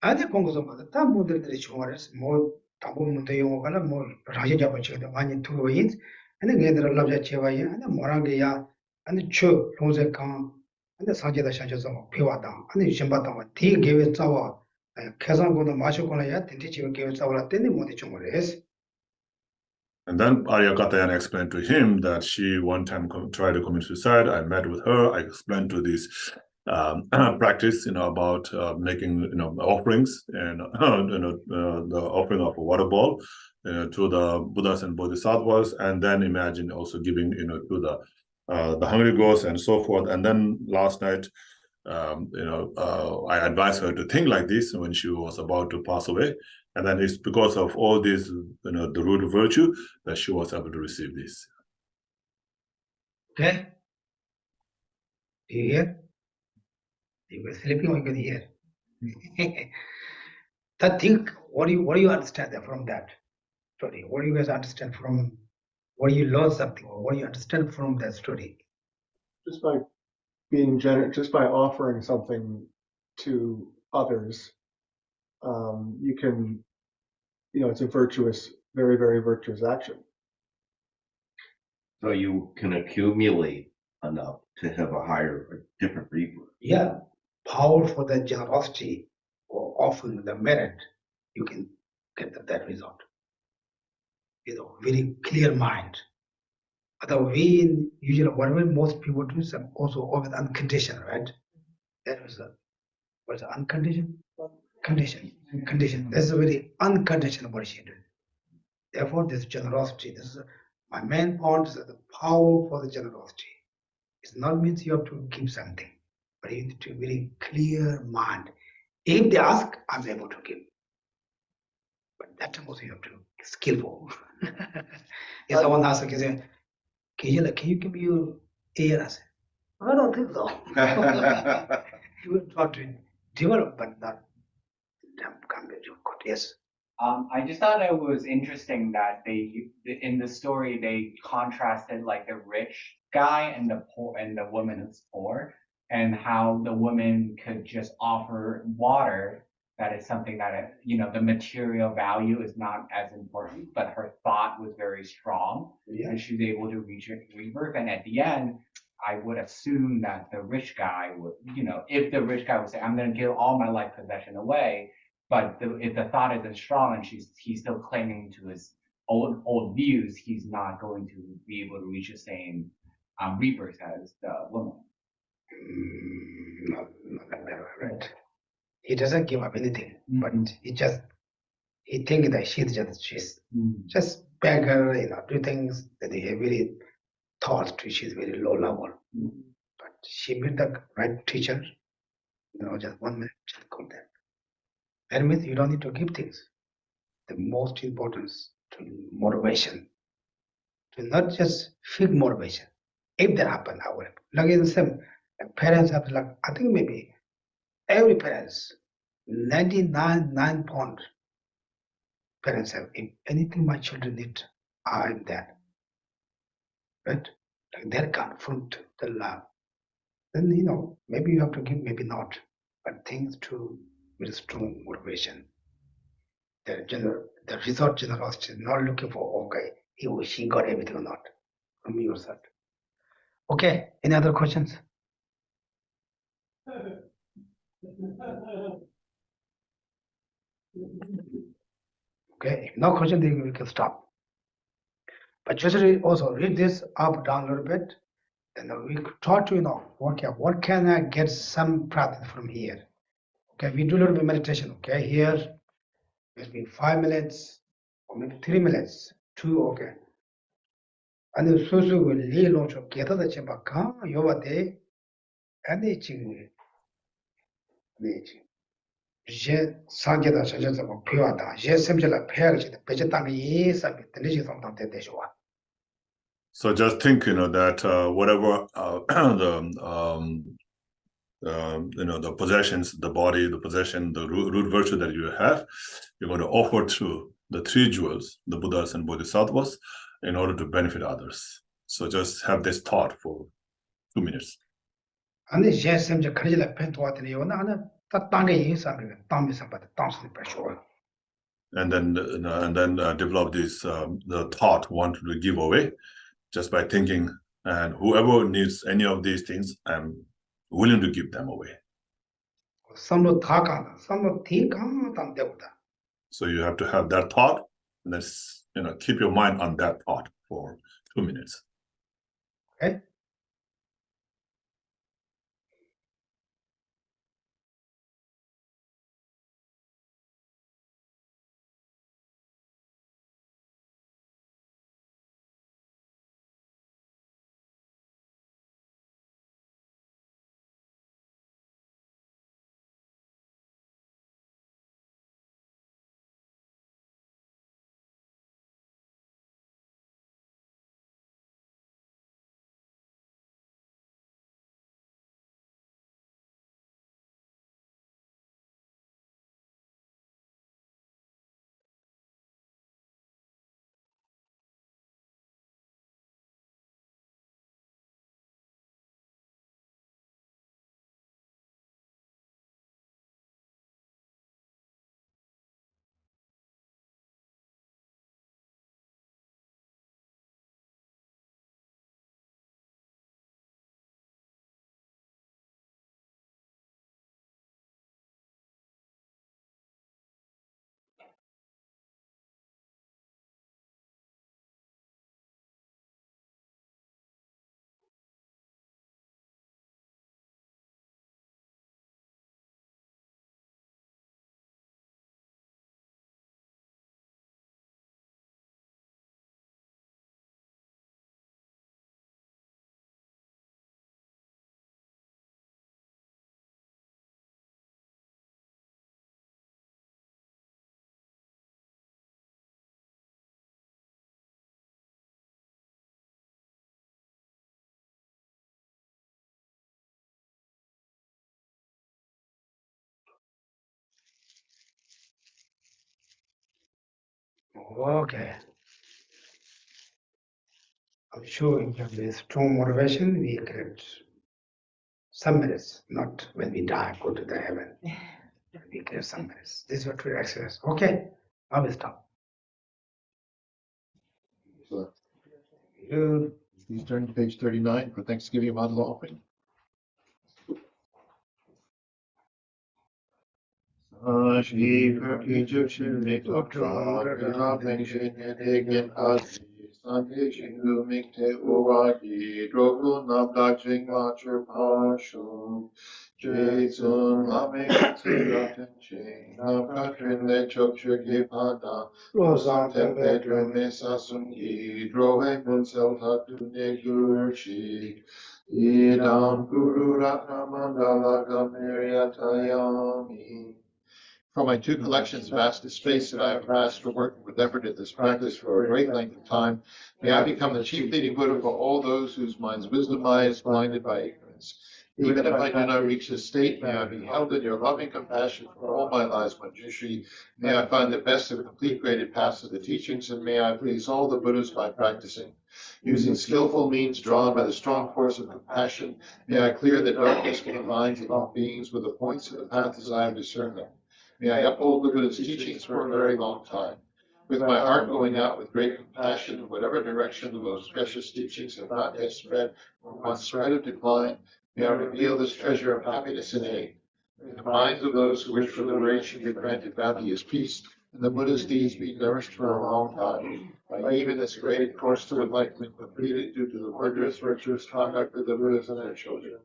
And the Congo of the Tambu the rich waters, more Tabu Mutayogala, more Rajajabachi, the one in 2 ways, and again there are Labja Chevaya, and the Morangaya, and the Chu, Rose Khan, and the Sajada Shajas of Piwata, and the Shimbata, Tea gave it our. And then Arya Katayana explained to him that she one time tried to commit suicide. I met with her. I explained to this practice, about making offerings and the offering of a water bowl to the Buddhas and Bodhisattvas, and then imagine also giving to the hungry ghosts and so forth. And then last night, I advised her to think like this when she was about to pass away, and then it's because of all this, the root of virtue, that she was able to receive this. Okay. Do you hear? You were sleeping or you can hear? That thing, what do you understand from that story? What do you guys understand from? What do you learn something, or what do you understand from that story? Just by being generous, just by offering something to others, you can, it's a virtuous, very, very virtuous action. So you can accumulate enough to have a different rebirth. Yeah, power for the generosity or offering the merit, you can get that result. Very clear mind. But we usually, whatever most people do, some also always unconditional, right? That was what's unconditional? Condition. That's a very unconditional what she did. Therefore, this generosity, this is My main point is that the power for the generosity. It not means you have to give something, but you need to very clear mind. If they ask, I'm able to give. But that time also you have to be skillful. If someone asks, can you give me your ear? I say, I don't think so. You will try to develop, but not come with your God. Yes. I just thought it was interesting that in the story they contrasted like the rich guy and the poor and the woman who's poor, and how the woman could just offer water. That is something that the material value is not as important, but her thought was very strong, and she was able to reach rebirth. And at the end, I would assume that the rich guy would, if the rich guy would say, "I'm going to give all my life possession away." But if the thought isn't strong and he's still clinging to his old views, he's not going to be able to reach the same rebirth as the woman. Not like that, right? He doesn't give up anything, but he thinks that she's just beggar, do things that he really thought she's very low level. But she met the right teacher, just 1 minute, just go there. That means you don't need to give things. The most important is to motivation, to not just fake motivation. If that happen, I will. Like in the same, parents have I think maybe every parents, 99 point parents have, if anything my children need, I'm there. Right? Like they're confront the love. Then maybe you have to give, maybe not. But things to with strong motivation. The result generosity, not looking for he or she got everything or not from your side. Okay, any other questions? Okay, if no question, then we can stop. But just also read this up, down a little bit, and we try to work out what can I get some practice from here. Okay, we do a little bit of meditation. Okay, here maybe 5 minutes or maybe 3 minutes, 2. Okay, and the susu will lay launch of get the chambaka yovate and the ching. Je sanjeda sanjeda mo pyoada je semjela pyaga de vegetang yi sa tenishi something de shwa. So just think, that whatever the possessions, the body, the possession, the root virtue that you have, you're going to offer to the 3 jewels, the Buddhas and Bodhisattvas, in order to benefit others. So just have this thought for 2 minutes. And the je semje kharjela pentwa de yo na na ta tang yi sa me tang mi sa ba tang sa ba shwa. And then develop this the thought wanted to give away just by thinking, and whoever needs any of these things, I'm willing to give them away. So you have to have that thought, and then keep your mind on that thought for 2 minutes. Okay. Okay. I'm sure in terms of strong motivation, we get some minutes, not when we die, go to the heaven. We get some minutes. This is what we exercise. Okay, I will stop. So You please turn to page 39 for Thanksgiving model offering. Shri Egyptian make of Nation again as Sunday Shindu Mikte Uwagi Drogu Nabdak Jing Macher Pashu Jason Lame Tsugaten Ching Nabkatrin Le Chokcher Gepada Rosan Tempedro Mesa Sungi Drohe Munsel Hatu Negurchi Idam Guru Ratna Mandala Gameria Tayami. From my two collections, vast is space that I have amassed for working with effort at this practice for a great length of time, may I become the chief leading Buddha for all those whose mind's wisdom eye is blinded by ignorance. Even if I do not reach this state, may I be held in your loving compassion for all my lives, Manjushri. May I find the best of complete graded paths of the teachings, and may I please all the Buddhas by practicing. Using skillful means drawn by the strong force of compassion, may I clear the darkness from the minds of all beings with the points of the path as I have discerned them. May I uphold the Buddha's teachings for a very long time. With my heart going out with great compassion in whatever direction the most precious teachings have not yet spread or once spread of decline, may I reveal this treasure of happiness and aid. May the minds of those who wish for liberation be granted bounteous peace, and the Buddha's deeds be nourished for a long time. By even this great course to enlightenment completed due to the murderous, virtuous conduct of the Buddhas and their children.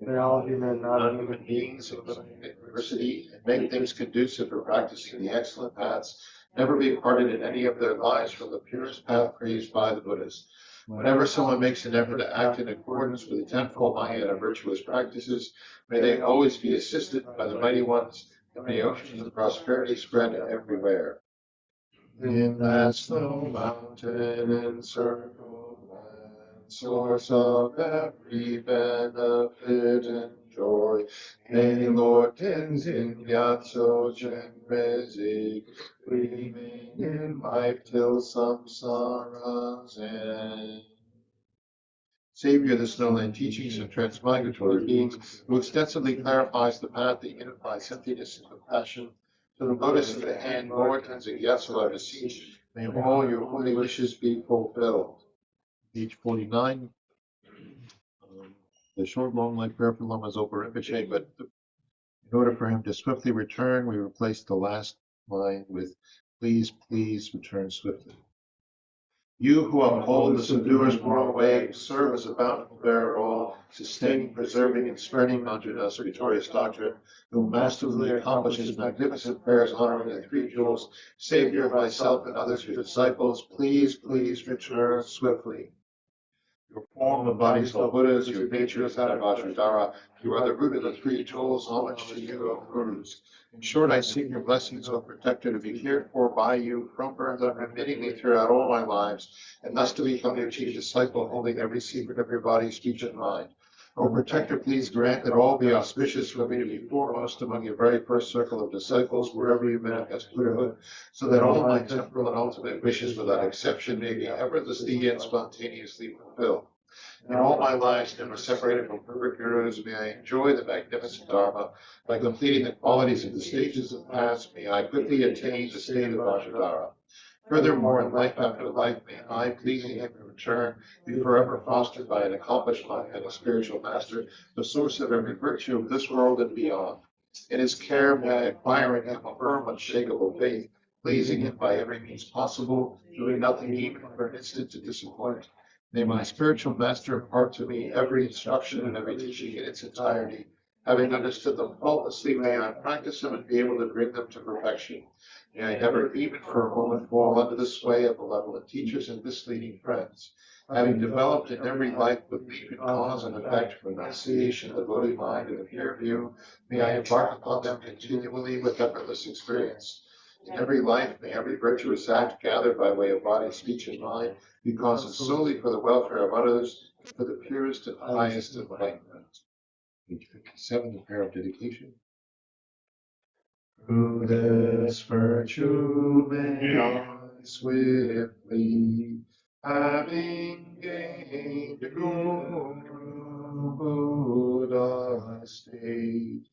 May all human, non-human beings of the diversity and make things conducive for practicing the excellent paths, never be parted in any of their lives from the purest path praised by the Buddhas. Whenever someone makes an effort to act in accordance with the tenfold Mahayana virtuous practices, may they always be assisted by the mighty ones, and may oceans of prosperity spread everywhere. In that snow mountain encircled land, source of every benefit and joy, may Lord Tenzin Gyatso Chenrezig remain in life till samsara's end. Savior of the Snowland teachings and transmigratory beings, who extensively clarifies the path that unifies emptiness and compassion, to the lotus of the hand, Lord Tenzin Gyatso, I beseech, may all your holy wishes be fulfilled. Page 49. The short, long leg prayer for Lama Zopa Rinpoche, but in order for him to swiftly return, we replaced the last line with, please, please return swiftly. You who uphold the subduer's moral way, serve as a bountiful bearer of all, sustaining, preserving, and spreading Manjuna's victorious doctrine, who masterfully accomplishes magnificent prayers honoring the three jewels, Savior of myself and others, your disciples, please, please return swiftly. Your form embodies all Buddhas, your nature is that of Vajradhara, you are the root of the three jewels, homage to you, O Gurus. In short, I seek your blessings, O Protector, to be cared for by you from birth unremittingly throughout all my lives, and thus to become your chief disciple, holding every secret of your body, speech, and mind. O Protector, please grant that all be auspicious for me to be foremost among your very first circle of disciples, wherever you manifest Buddhahood, so that all my temporal and ultimate wishes without exception may be effortlessly and spontaneously fulfilled. In all my lives, never separated from perfect gurus, may I enjoy the magnificent Dharma. By completing the qualities of the stages of paths, may I quickly attain the state of Vajradhara. Furthermore, in life after life, may I, pleasing him in return, be forever fostered by an accomplished monk and a spiritual master, the source of every virtue of this world and beyond. In his care, may I acquire in him a firm, unshakable faith, pleasing him by every means possible, doing nothing even for an instant to disappoint. May my spiritual master impart to me every instruction and every teaching in its entirety. Having understood them faultlessly, may I practice them and be able to bring them to perfection. May I never, even for a moment, fall under the sway of malevolent teachers and misleading friends. Having developed in every life belief in cause and effect, renunciation, the Bodhi mind, and the pure view, may I embark upon them continually with effortless experience. In every life, may every virtuous act gathered by way of body, speech, and mind be causes solely for the welfare of others, for the purest and highest enlightenment. Page 57, the prayer of dedication. Through this virtue may I swiftly, having gained the Guru Buddha state,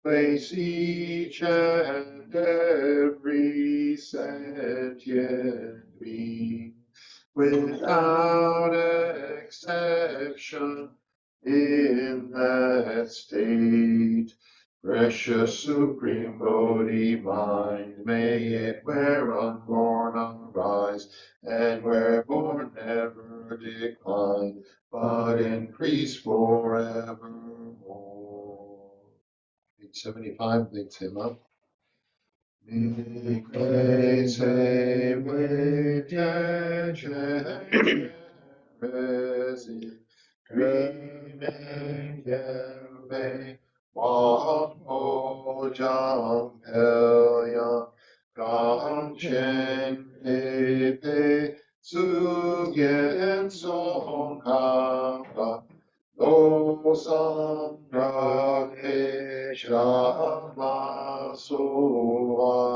place each and every sentient being without exception in that state. Precious Supreme Bodhi mind, may it where unborn arise, and where born never decline, but increase forevermore. Page 75, thanks him up. What mo jam pelya ganchen pepe sugen song kapa lo samgrake shama suvade